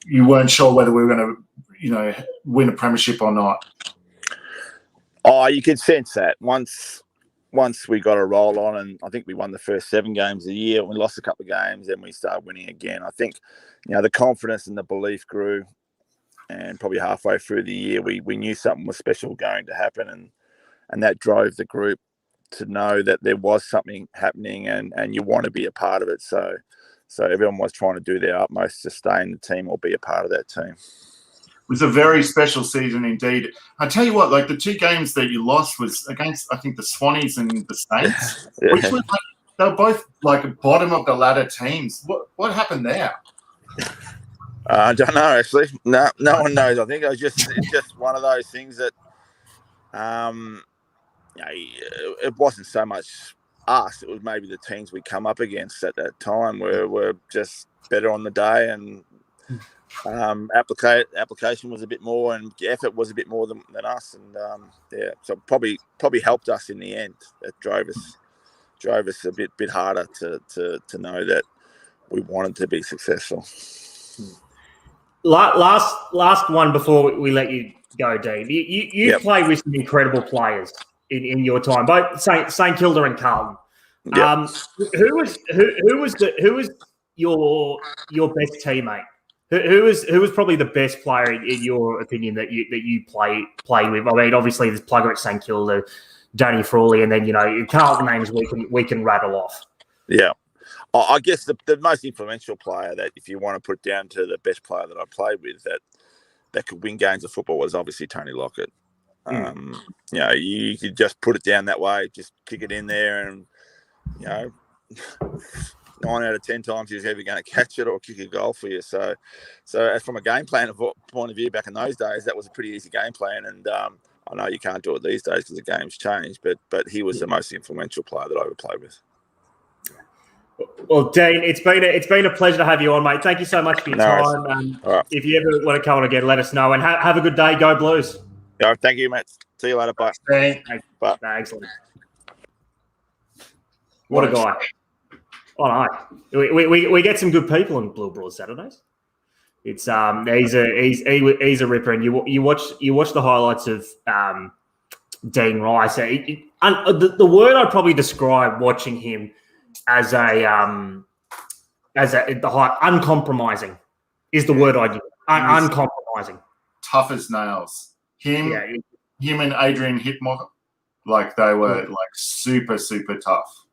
you weren't sure whether we were going to, you know, win a premiership or not? Oh, you could sense that once we got a roll on, and I think we won the first 7 games of the year. We lost a couple of games, then we started winning again. I think, you know, the confidence and the belief grew, and probably halfway through the year, we knew something was special going to happen, and that drove the group to know that there was something happening, and you want to be a part of it. So everyone was trying to do their utmost to stay in the team or be a part of that team. It was a very special season indeed. I tell you what, like the 2 games that you lost was against, I think, the Swannies and the Saints, Yeah. which was like, they were both like bottom of the ladder teams. What happened there? I don't know, actually. No one knows. I think it's just one of those things that, you know, it wasn't so much us. It was maybe the teams we come up against at that time were just better on the day, and application was a bit more, and effort was a bit more than us, and yeah, so probably helped us in the end. It drove us a bit harder to know that we wanted to be successful. Last one before we let you go, Dave. You Yep. played with some incredible players in your time, both St Kilda and Carlton. Yep. Who was your best teammate? Who was probably the best player in your opinion that you play with? I mean, obviously there's Plugger at St Kilda, Danny Frawley, and then, you know, Carlton names we can rattle off. Yeah. I guess the most influential player, that if you want to put down to the best player that I played with that could win games of football, was obviously Tony Lockett. You know, you could just put it down that way, just kick it in there, and, you know, 9 out of 10 times he was either going to catch it or kick a goal for you. So from a game plan point of view, back in those days, that was a pretty easy game plan. And I know you can't do it these days because the game's changed, but he was the most influential player that I ever played with. Well, Dean, it's been a pleasure to have you on, mate. Thank you so much for your time. All right. If you ever want to come on again, let us know, and have a good day. Go Blues. Yeah, thank you, mate. See you later. Bye. Thanks. Bye. Excellent. What a guy. Oh, no. We get some good people on Blue Broad Saturdays. It's he's a ripper, and you watch the highlights of Dean Rice. The word I'd probably describe watching him as uncompromising. is the word I use. Uncompromising. Tough as nails. Him and Adrian Hitmock, like they were like super, super tough.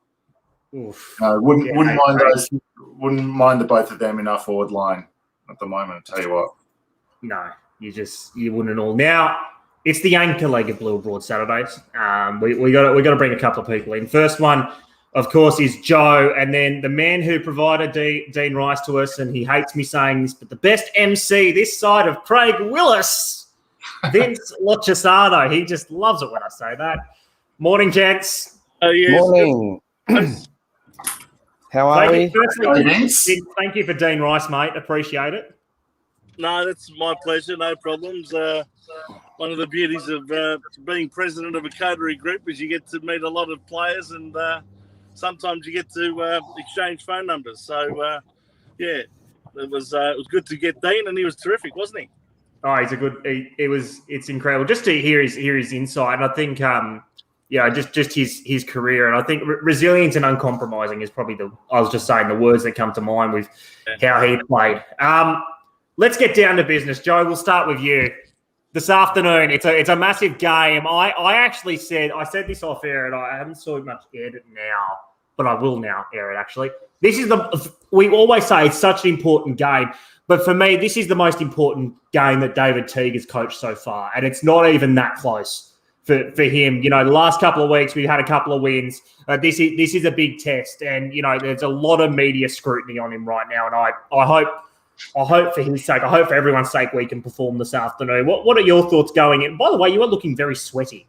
Oof. Wouldn't mind the both of them in our forward line at the moment. I'll tell you what. No, you wouldn't at all. Now it's the anchor leg of Blue Abroad Saturdays. We got to bring a couple of people in. First one, of course, is Joe, and then the man who provided Dean Rice to us, and he hates me saying this, but the best MC this side of Craig Willis, Vince Lochesado. He just loves it when I say that. Morning, gents. Yes. Morning. How are we? Thank you for Dean Rice, mate. Appreciate it. No, that's my pleasure. No problems. One of the beauties of being president of a coterie group is you get to meet a lot of players, and sometimes you get to exchange phone numbers. So, it was good to get Dean, and he was terrific, wasn't he? Oh, he's a good. It's incredible just to hear his insight. And I think, just his career, and I think resilience and uncompromising is probably I was just saying the words that come to mind with how he played. Let's get down to business, Joe. We'll start with you. This afternoon, it's a massive game. I actually said this off air, and I haven't so much aired it now, but I will now air it. Actually, we always say it's such an important game, but for me, this is the most important game that David Teague has coached so far, and it's not even that close for him. The last couple of weeks we've had a couple of wins. This is a big test, and there's a lot of media scrutiny on him right now, and I hope for his sake, I hope for everyone's sake, we can perform this afternoon. What are your thoughts going in? By the way, you are looking very sweaty.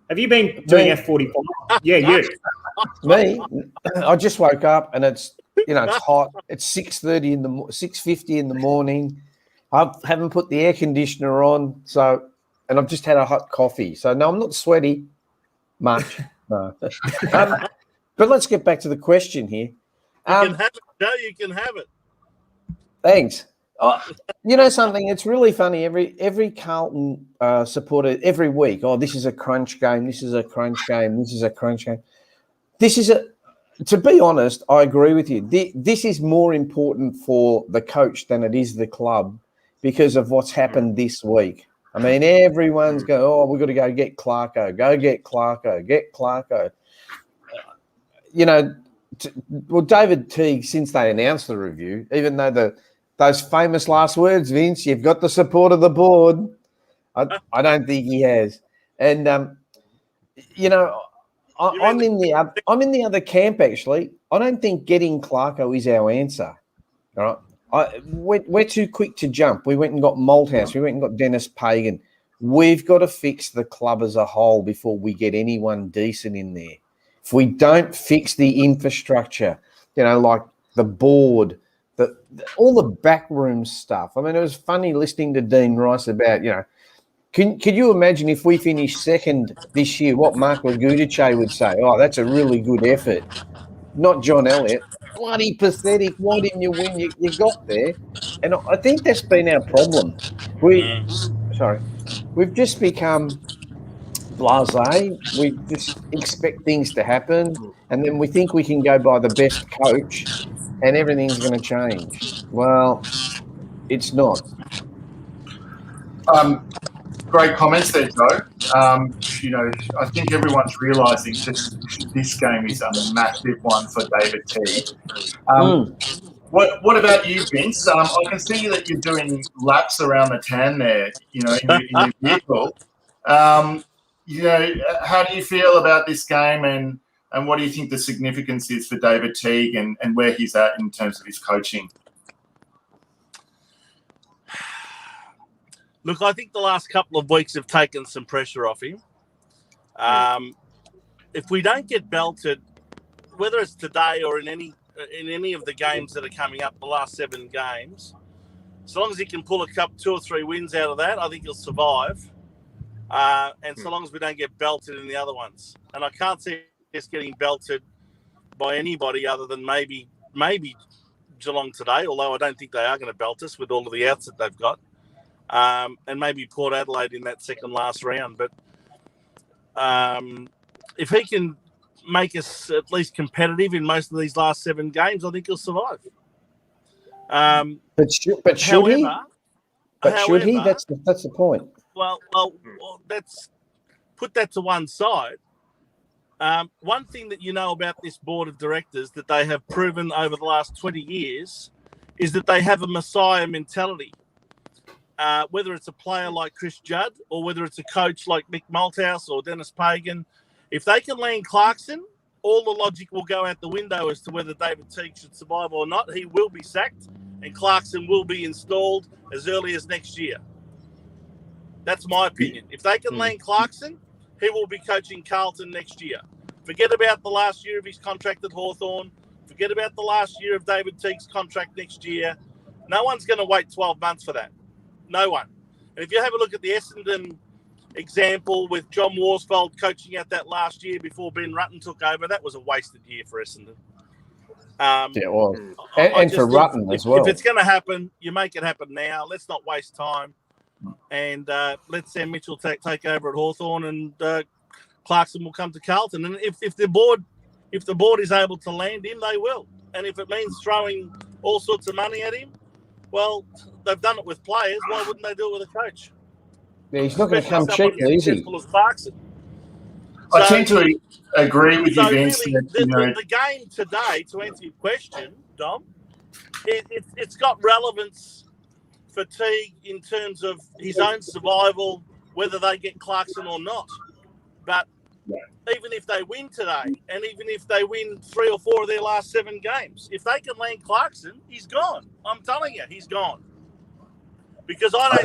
Have you been doing F45? Yeah, you. Me? I just woke up and it's hot. It's 6:50 in the morning. I haven't put the air conditioner on, and I've just had a hot coffee. So no, I'm not sweaty much. No. But let's get back to the question here. You can have it, Joe. You can have it. Thanks. Something, it's really funny. Every Carlton supporter, every week, this is a crunch game, this is a crunch game, this is a crunch game. To be honest, I agree with you. This is more important for the coach than it is the club because of what's happened this week. I mean, everyone's going, we've got to go get Clarko, get Clarko. David Teague, since they announced the review, even though those famous last words, Vince, you've got the support of the board. I don't think he has. And I'm in the other camp actually. I don't think getting Clarko is our answer. All right, we're too quick to jump. We went and got Malthouse. We went and got Dennis Pagan. We've got to fix the club as a whole before we get anyone decent in there. If we don't fix the infrastructure, like the board, all the backroom stuff. I mean, it was funny listening to Dean Rice about, could you imagine if we finished second this year, what Mark Lagudice would say? Oh, that's a really good effort. Not John Elliott. Bloody pathetic. Why didn't you win? You got there. And I think that's been our problem. We've just become blasé. We just expect things to happen, and then we think we can go by the best coach and everything's going to change. Well, it's not. Great comments there, Joe. I think everyone's realising this game is a massive one for David Teague. What about you, Vince? I can see that you're doing laps around the tan there, in your vehicle. How do you feel about this game, and what do you think the significance is for David Teague and where he's at in terms of his coaching? Look, I think the last couple of weeks have taken some pressure off him. If we don't get belted, whether it's today or in any of the games that are coming up, the last 7 games, so long as he can pull 2 or 3 wins out of that, I think he'll survive. And so long as we don't get belted in the other ones. And I can't see us getting belted by anybody other than maybe Geelong today, although I don't think they are going to belt us with all of the outs that they've got. And maybe Port Adelaide in that second last round. But if he can make us at least competitive in most of these last 7 games, I think he'll survive. But should he? But should he? That's the point. Well, let's put that to one side. One thing that you know about this board of directors that they have proven over the last 20 years is that they have a messiah mentality. Whether it's a player like Chris Judd or whether it's a coach like Mick Malthouse or Dennis Pagan, if they can land Clarkson, all the logic will go out the window as to whether David Teague should survive or not. He will be sacked and Clarkson will be installed as early as next year. That's my opinion. If they can land Clarkson, he will be coaching Carlton next year. Forget about the last year of his contract at Hawthorn. Forget about the last year of David Teague's contract next year. No one's going to wait 12 months for that. No one. And if you have a look at the Essendon example with John Worsfold coaching out that last year before Ben Rutten took over, that was a wasted year for Essendon. Yeah, it was. And for Rutten as well. If it's going to happen, you make it happen now. Let's not waste time. And let Sam Mitchell take over at Hawthorn, and Clarkson will come to Carlton. And if the board is able to land him, they will. And if it means throwing all sorts of money at him, well, they've done it with players. Why wouldn't they do it with a coach? Yeah, he's not going to come cheap, is he? I tend to agree with you, Vince. Really, the game today, to answer your question, Dom, it's got relevance for Teague in terms of his own survival, whether they get Clarkson or not. But even if they win today, and even if they win 3 or 4 of their last 7 games, if they can land Clarkson, he's gone. I'm telling you, he's gone. Because I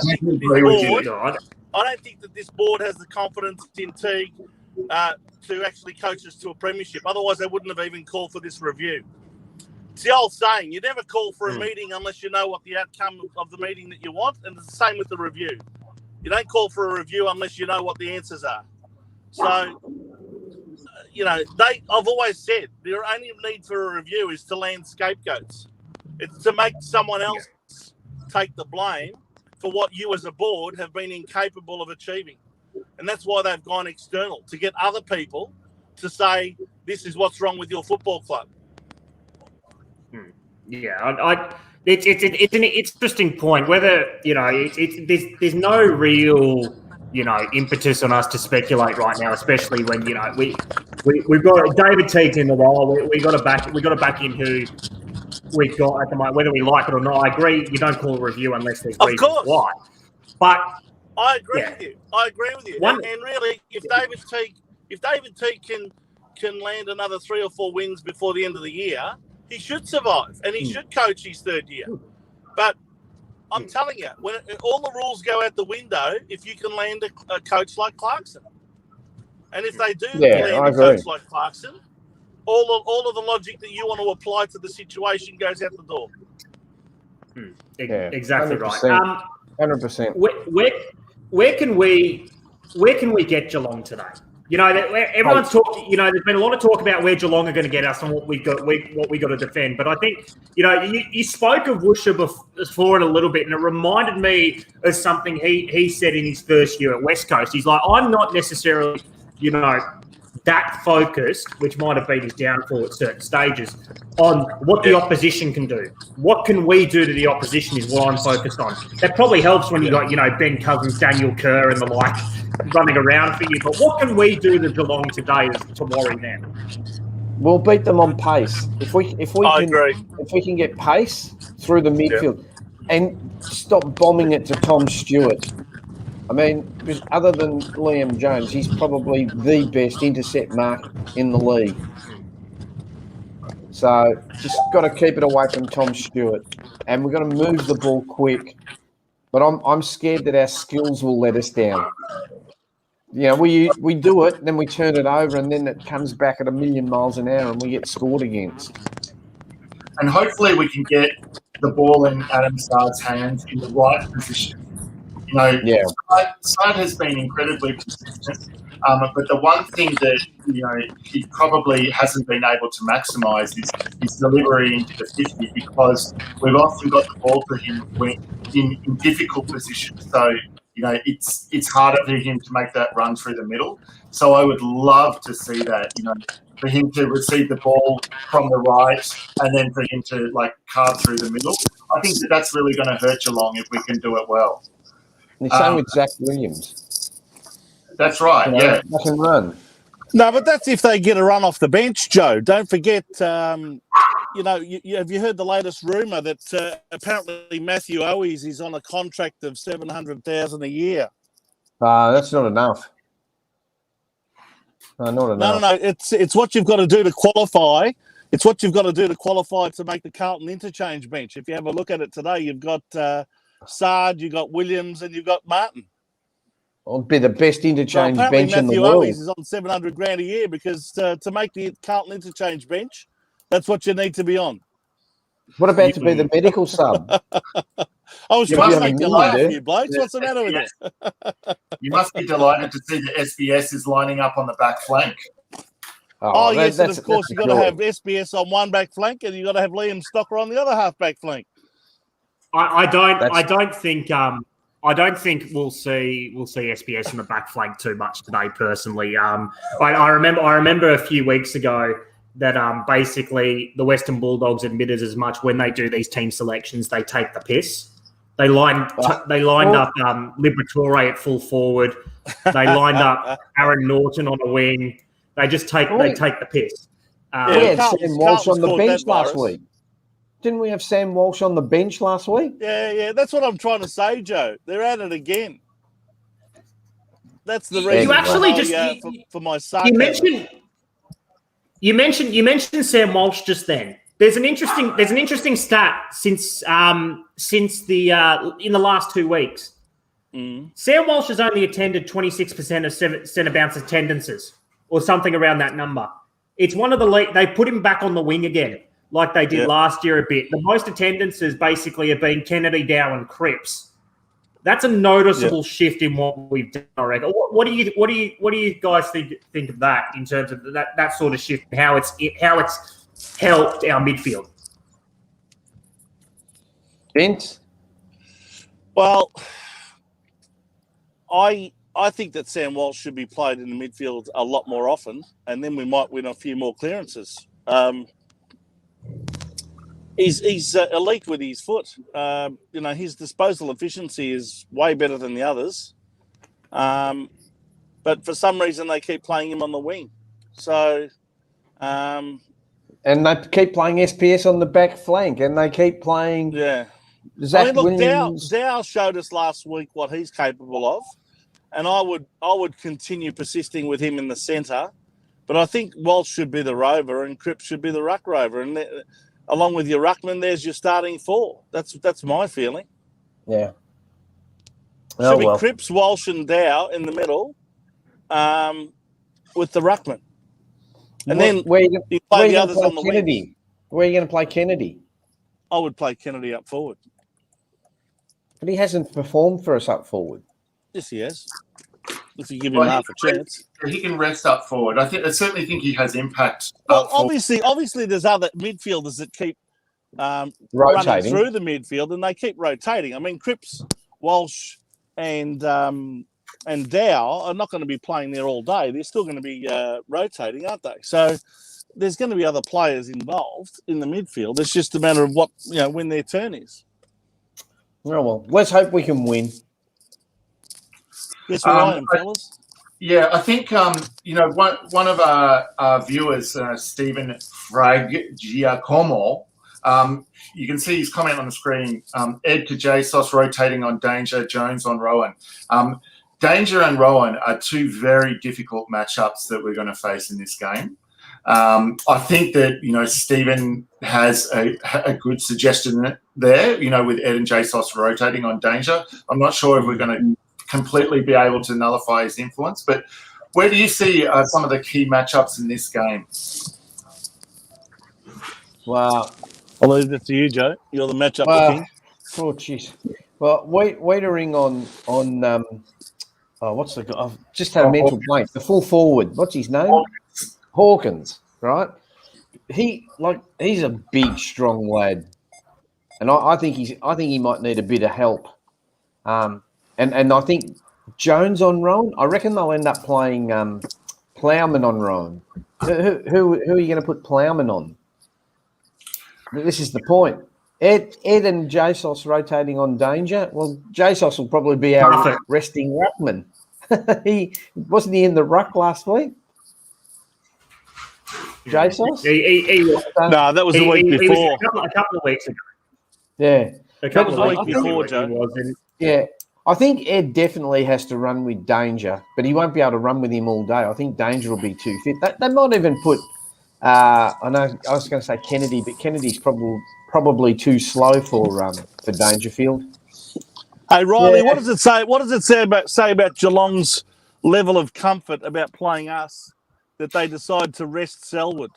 don't think that this board has the confidence in Teague to actually coach us to a premiership. Otherwise, they wouldn't have even called for this review. It's the old saying, you never call for a meeting unless you know what the outcome of the meeting that you want, and it's the same with the review. You don't call for a review unless you know what the answers are. So, I've always said their only need for a review is to land scapegoats. It's to make someone else take the blame for what you as a board have been incapable of achieving. And that's why they've gone external, to get other people to say, this is what's wrong with your football club. Yeah, it's an interesting point. Whether there's no real impetus on us to speculate right now, especially when we've got David Teague in the role. We got to back in who we've got at the moment, whether we like it or not. I agree. You don't call a review unless there's reasons why. But I agree with you. And really, if David Teague can land another 3 or 4 wins before the end of the year, he should survive, and he should coach his 3rd year. But I'm telling you, when all the rules go out the window, if you can land a coach like Clarkson, and if they do land a coach like Clarkson, all of the logic that you want to apply to the situation goes out the door. Exactly 100%, right. 100%. Where can we get Geelong today? Everyone's talking. There's been a lot of talk about where Geelong are going to get us and what we got to defend. But I think you spoke of Woosha before it a little bit, and it reminded me of something he said in his first year at West Coast. He's like, I'm not necessarily that focused, which might have been his downfall at certain stages, on what the opposition can do. What can we do to the opposition is what I'm focused on. That probably helps when you got Ben Cousins, Daniel Kerr, and the like running around for you. But what can we do to Geelong today to worry them? We'll beat them on pace. If we can get pace through the midfield and stop bombing it to Tom Stewart. I mean, because other than Liam Jones, he's probably the best intercept mark in the league. So just got to keep it away from Tom Stewart, and we've got to move the ball quick. But I'm scared that our skills will let us down. We do it, then we turn it over, and then it comes back at 1,000,000 miles an hour, and we get scored against. And hopefully we can get the ball in Adam Saad's hands in the right position. Saad has been incredibly consistent, but the one thing that he probably hasn't been able to maximise is his delivery into the 50, because we've often got the ball to him when in difficult positions. So it's harder for him to make that run through the middle. So I would love to see that. for him to receive the ball from the right and then for him to like carve through the middle. I think that's really going to hurt Geelong if we can do it well. And the same with Zach Williams. That's right. You know, Yeah. I can run. No, but that's if they get a run off the bench, Joe. Don't forget, you know, have you heard the latest rumour that apparently Matthew Owies is on a contract of $700,000 a year? That's not enough. Not enough. No. It's what you've got to do to qualify. It's what you've got to do to qualify to make the Carlton interchange bench. If you have a look at it today, you've got Sard, you've got Williams, and you've got Martin. It'll be the best interchange So bench in the Matthew world. Owies is on $700,000 a year because to make the Carlton interchange bench, that's what you need to be on. What about to be the medical sub? I was You trying to must make be you laugh, delighted. you blokes. What's the matter with you? You must be delighted to see that SBS is lining up on the back flank. Oh, yes, and of course you've got to have SBS on one back flank, and you've got to have Liam Stocker on the other half back flank. I don't think we'll see SBS on the back flank too much today. Personally, I remember a few weeks ago that basically the Western Bulldogs admitted as much when they do these team selections, they take the piss. They lined up Liberatore at full forward. They lined up Aaron Norton on a wing. They just take the piss. We had Sam Walsh on the bench last week. Didn't we have Sam Walsh on the bench last week? Yeah. That's what I'm trying to say, Joe. They're at it again. That's the reason. You actually for my sarcasm. You mentioned Sam Walsh just then. There's an interesting stat since the in the last 2 weeks. Sam Walsh has only attended 26% of centre bounce attendances, or something around that number. It's one of the they put him back on the wing again, like they did last year a bit. The most attendances basically have been Kennedy, Dow, and Cripps. That's a noticeable shift in what we've done, I reckon. What do you guys think of that in terms of that sort of shift, how it's helped our midfield? Vince? Well, I think that Sam Walsh should be played in the midfield a lot more often, and then we might win a few more clearances. He's elite with his foot. His disposal efficiency is way better than the others. But for some reason, they keep playing him on the wing. So, and they keep playing SPS on the back flank, and they keep playing. Yeah. Zach Williams. Dow showed us last week what he's capable of, and I would continue persisting with him in the centre. But I think Walsh should be the rover, and Cripps should be the ruck rover, and along with your ruckman, there's your starting four. That's my feeling. Yeah. Should be Cripps, Walsh, and Dow in the middle, with the ruckman, and then you play the others on the wing. Where are you going to play Kennedy? I would play Kennedy up forward, but he hasn't performed for us up forward. Yes, he has. If you give him half a chance, he can rest up forward. I certainly think he has impact. Well, obviously, there's other midfielders that keep running through the midfield, and they keep rotating. I mean, Cripps, Walsh, and Dow are not going to be playing there all day. They're still going to be rotating, aren't they? So there's going to be other players involved in the midfield. It's just a matter of when their turn is. Well, let's hope we can win. Yes, I am, fellas. Yeah, I think one of our viewers, Stephen Giacomo, you can see his comment on the screen. Ed to JSOS rotating on Danger, Jones on Rowan. Danger and Rowan are two very difficult matchups that we're going to face in this game. I think that Stephen has a good suggestion there. With Ed and JSOS rotating on Danger, I'm not sure if we're going to completely be able to nullify his influence. But where do you see some of the key matchups in this game? Well, I'll leave it to you, Joe. You're the matchup king. Oh, jeez. Well, waitering on what's the guy? I've just had a mental blank. The full forward. What's his name? Hawkins, right? He's a big, strong lad, and I think he might need a bit of help. And I think Jones on Rowan, I reckon they'll end up playing Plowman on Ryan. Who are you going to put Plowman on? This is the point. Ed and JSOS rotating on Danger. Well, JSOS will probably be our resting ruckman. He wasn't he in the ruck last week? JSOS? No, that was the week before. A couple of weeks ago. Yeah. A couple of weeks before, Joe. Yeah. I think Ed definitely has to run with Danger, but he won't be able to run with him all day. I think Danger will be too fit. They might even put, I know I was going to say Kennedy, but Kennedy's probably too slow for Dangerfield. Hey Riley, what does it say? What does it say about Geelong's level of comfort about playing us that they decide to rest Selwood?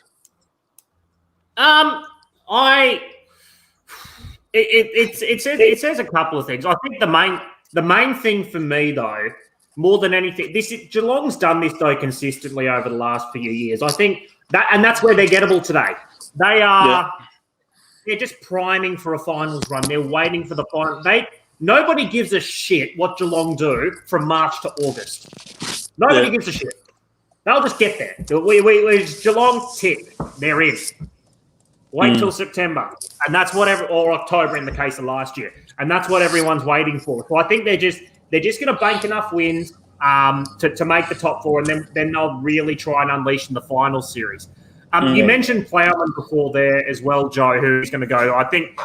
It says a couple of things. I think the main thing for me though, more than anything, Geelong's done this though consistently over the last few years. I think that, and that's where they're gettable today. They're just priming for a finals run. They're waiting for the final. Nobody gives a shit what Geelong do from March to August. Nobody gives a shit. They'll just get there. Geelong tick. They're in. Wait till September, and that's or October in the case of last year, and that's what everyone's waiting for. So I think they're just going to bank enough wins to make the top four, and then they'll really try and unleash in the final series. You mentioned Plowman before there as well, Joe, who's going to go. I think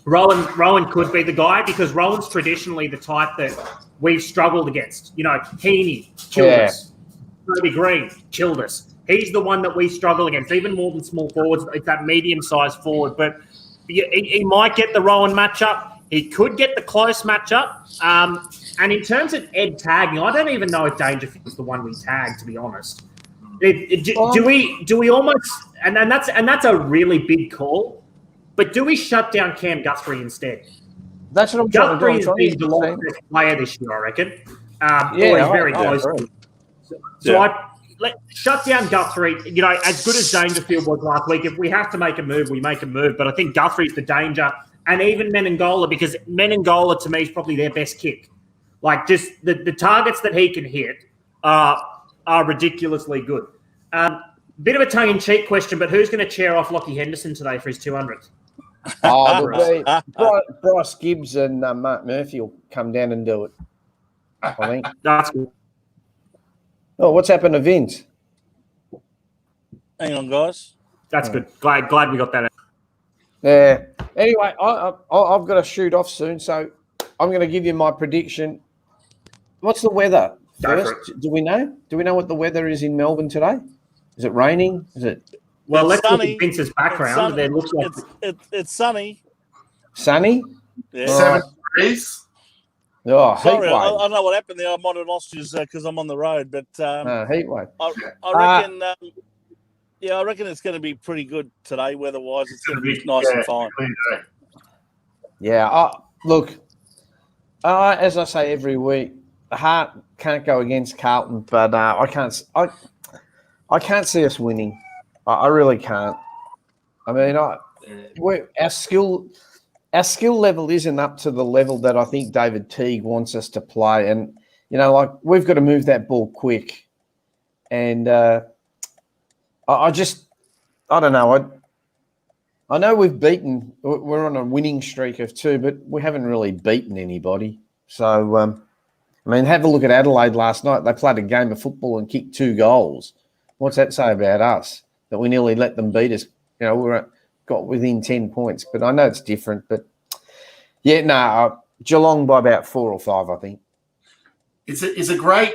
Rowan could be the guy because Rowan's traditionally the type that we've struggled against. Heaney killed us. Toby Green killed us. He's the one that we struggle against, even more than small forwards. It's that medium-sized forward. But he might get the Rowan matchup. He could get the close matchup. And in terms of Ed tagging, I don't even know if Dangerfield's the one we tag, to be honest. Do we almost – and that's a really big call. But do we shut down Cam Guthrie instead? That's what I'm trying to do. Guthrie is the best player this year, I reckon. He's very close. Shut down Guthrie. As good as Dangerfield was last week, if we have to make a move, we make a move. But I think Guthrie's the danger. And even Menengola, because Menengola to me is probably their best kick. Like just the targets that he can hit are ridiculously good. Bit of a tongue-in-cheek question, but who's going to chair off Lockie Henderson today for his 200th? Bryce Gibbs and Mark Murphy will come down and do it. I think. That's good. Oh, what's happened to Vince? Hang on, guys. That's good. Glad we got that. Yeah. Anyway, I've got to shoot off soon, so I'm going to give you my prediction. What's the weather first? Do we know? Do we know what the weather is in Melbourne today? Is it raining? Is it? Well, let's look at Vince's background. It looks like it's sunny. Sunny? Yeah. 7 degrees. Oh, sorry, I don't know what happened there. I might have lost you because I'm on the road, but heat wave. I reckon. I reckon it's going to be pretty good today, weather-wise. It's going to be nice and fine. Yeah. Look, as I say every week, the heart can't go against Carlton, but I can't see us winning. I really can't. I mean, our skill level isn't up to the level that I think David Teague wants us to play. And, we've got to move that ball quick. And I don't know. I know we're on a winning streak of 2, but we haven't really beaten anybody. So, have a look at Adelaide last night. They played a game of football and kicked 2 goals. What's that say about us? That we nearly let them beat us. We got within 10 points, but I know it's different. But Geelong by about 4 or 5, I think. It's a great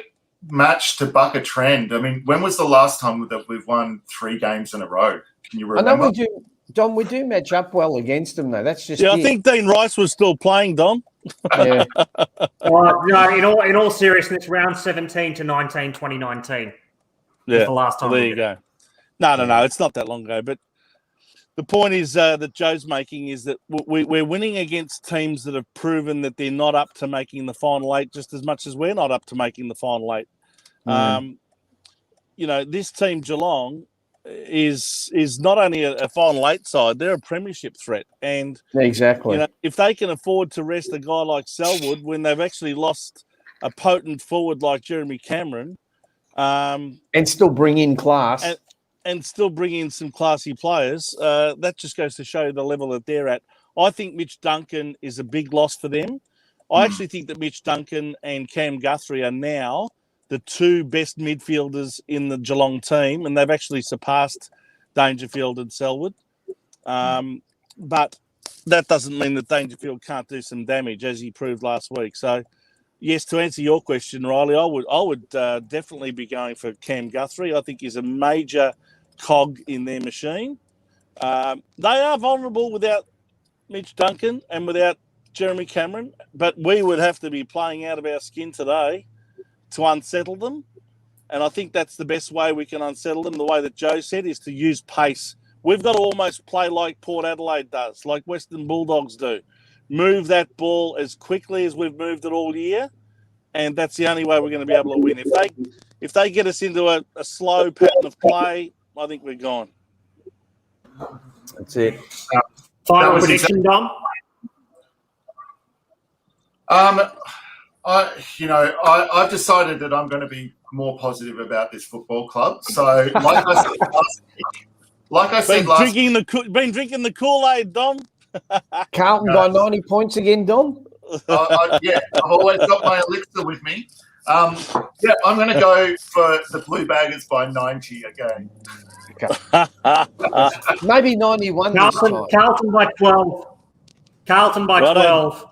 match to buck a trend. I mean, when was the last time that we've won 3 games in a row? Can you remember? I know we do, Dom. We do match up well against them, though. That's just I think Dean Rice was still playing, Dom. Yeah. In all seriousness, round 17 to 19, 2019. Yeah, the last time. There you go. No, it's not that long ago. But the point is that Joe's making is that we're winning against teams that have proven that they're not up to making the final 8 just as much as we're not up to making the final 8. This team, Geelong, is not only a final 8 side, they're a premiership threat. And exactly, if they can afford to rest a guy like Selwood when they've actually lost a potent forward like Jeremy Cameron, And still bring in class. And still bring in some classy players. That just goes to show the level that they're at. I think Mitch Duncan is a big loss for them. I actually think that Mitch Duncan and Cam Guthrie are now the two best midfielders in the Geelong team, and they've actually surpassed Dangerfield and Selwood. But that doesn't mean that Dangerfield can't do some damage, as he proved last week. So, yes, to answer your question, Riley, I would definitely be going for Cam Guthrie. I think he's a major cog in their machine. They are vulnerable without Mitch Duncan and without Jeremy Cameron, but we would have to be playing out of our skin today to unsettle them. And I think that's the best way we can unsettle them. The way that Joe said is to use pace. We've got to almost play like Port Adelaide does, like Western Bulldogs do. Move that ball as quickly as we've moved it all year, and that's the only way we're going to be able to win. If they get us into a slow pattern of play, I think we're gone. That's it. Final prediction, Dom? I've decided that I'm going to be more positive about this football club. So, like I said last week, been drinking the Kool-Aid, Dom. Carlton by 90 points again, Dom? I've always got my elixir with me. I'm going to go for the Blue Baggers by 90 again. Maybe 91 this time. Carlton by 12. Carlton by 12.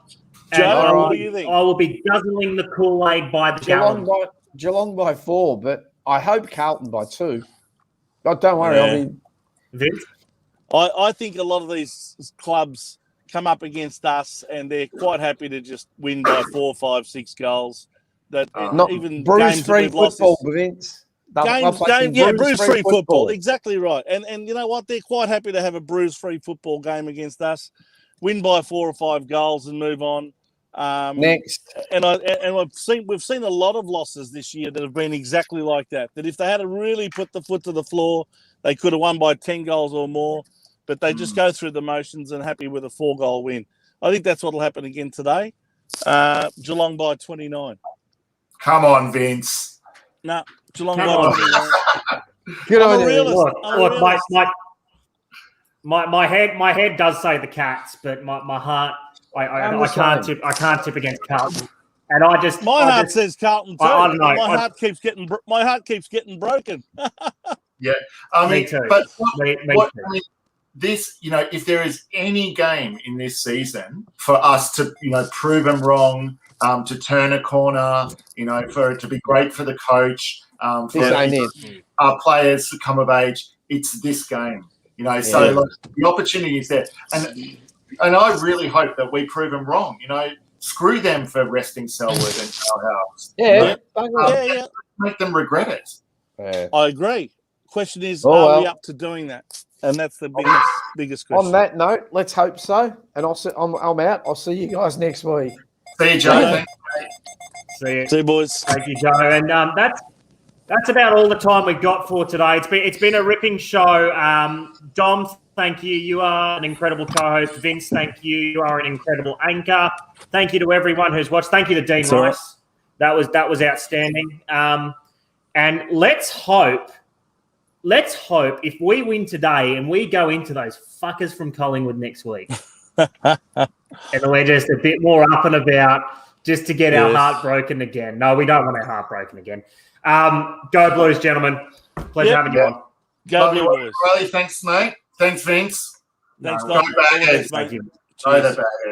Joe, what do you think? I will be guzzling the Kool-Aid by the gallon. Geelong by 4, but I hope Carlton by 2. But don't worry, I'll be... Vince? I think a lot of these clubs come up against us and they're quite happy to just win by 4, 5, 6 goals. That not even bruise-free football, Vince. Bruise-free football. Exactly right. And you know what? They're quite happy to have a bruise-free football game against us, win by 4 or 5 goals and move on. Next. And we've seen a lot of losses this year that have been exactly like that. That if they had to really put the foot to the floor, they could have won by 10 goals or more. But they just go through the motions and happy with a 4-goal win. I think that's what will happen again today. Geelong by 29. Come on, Vince. No, Geelong by 29. Good on you. Look, my head does say the Cats, but my heart, I can't tip against Carlton. And my heart says Carlton too. I don't know. My heart keeps getting broken. Yeah, me too. But me too. This, if there is any game in this season for us to, prove them wrong, to turn a corner, for it to be great for the coach, for our players to come of age, it's this game. So the opportunity is there, and I really hope that we prove them wrong. Screw them for resting Selwood and House. Make them regret it. Yeah. I agree. Question is, are we up to doing that? And that's the biggest question. On that note, let's hope so. And I'm out. I'll see you guys next week. See you, Joe. See you, boys. Thank you, Joe. And that's about all the time we've got for today. It's been a ripping show. Dom, thank you. You are an incredible co-host. Vince, thank you. You are an incredible anchor. Thank you to everyone who's watched. Thank you to Dean Rice. That was outstanding. And let's hope if we win today and we go into those fuckers from Collingwood next week, and we're just a bit more up and about just to get our heart broken again. No, we don't want our heart broken again. Go Blues, gentlemen. Pleasure having you on. Go Blues. Riley, thanks, mate. Thanks, Vince. Thanks, Go Baggers. Thank you. Go the Baggers.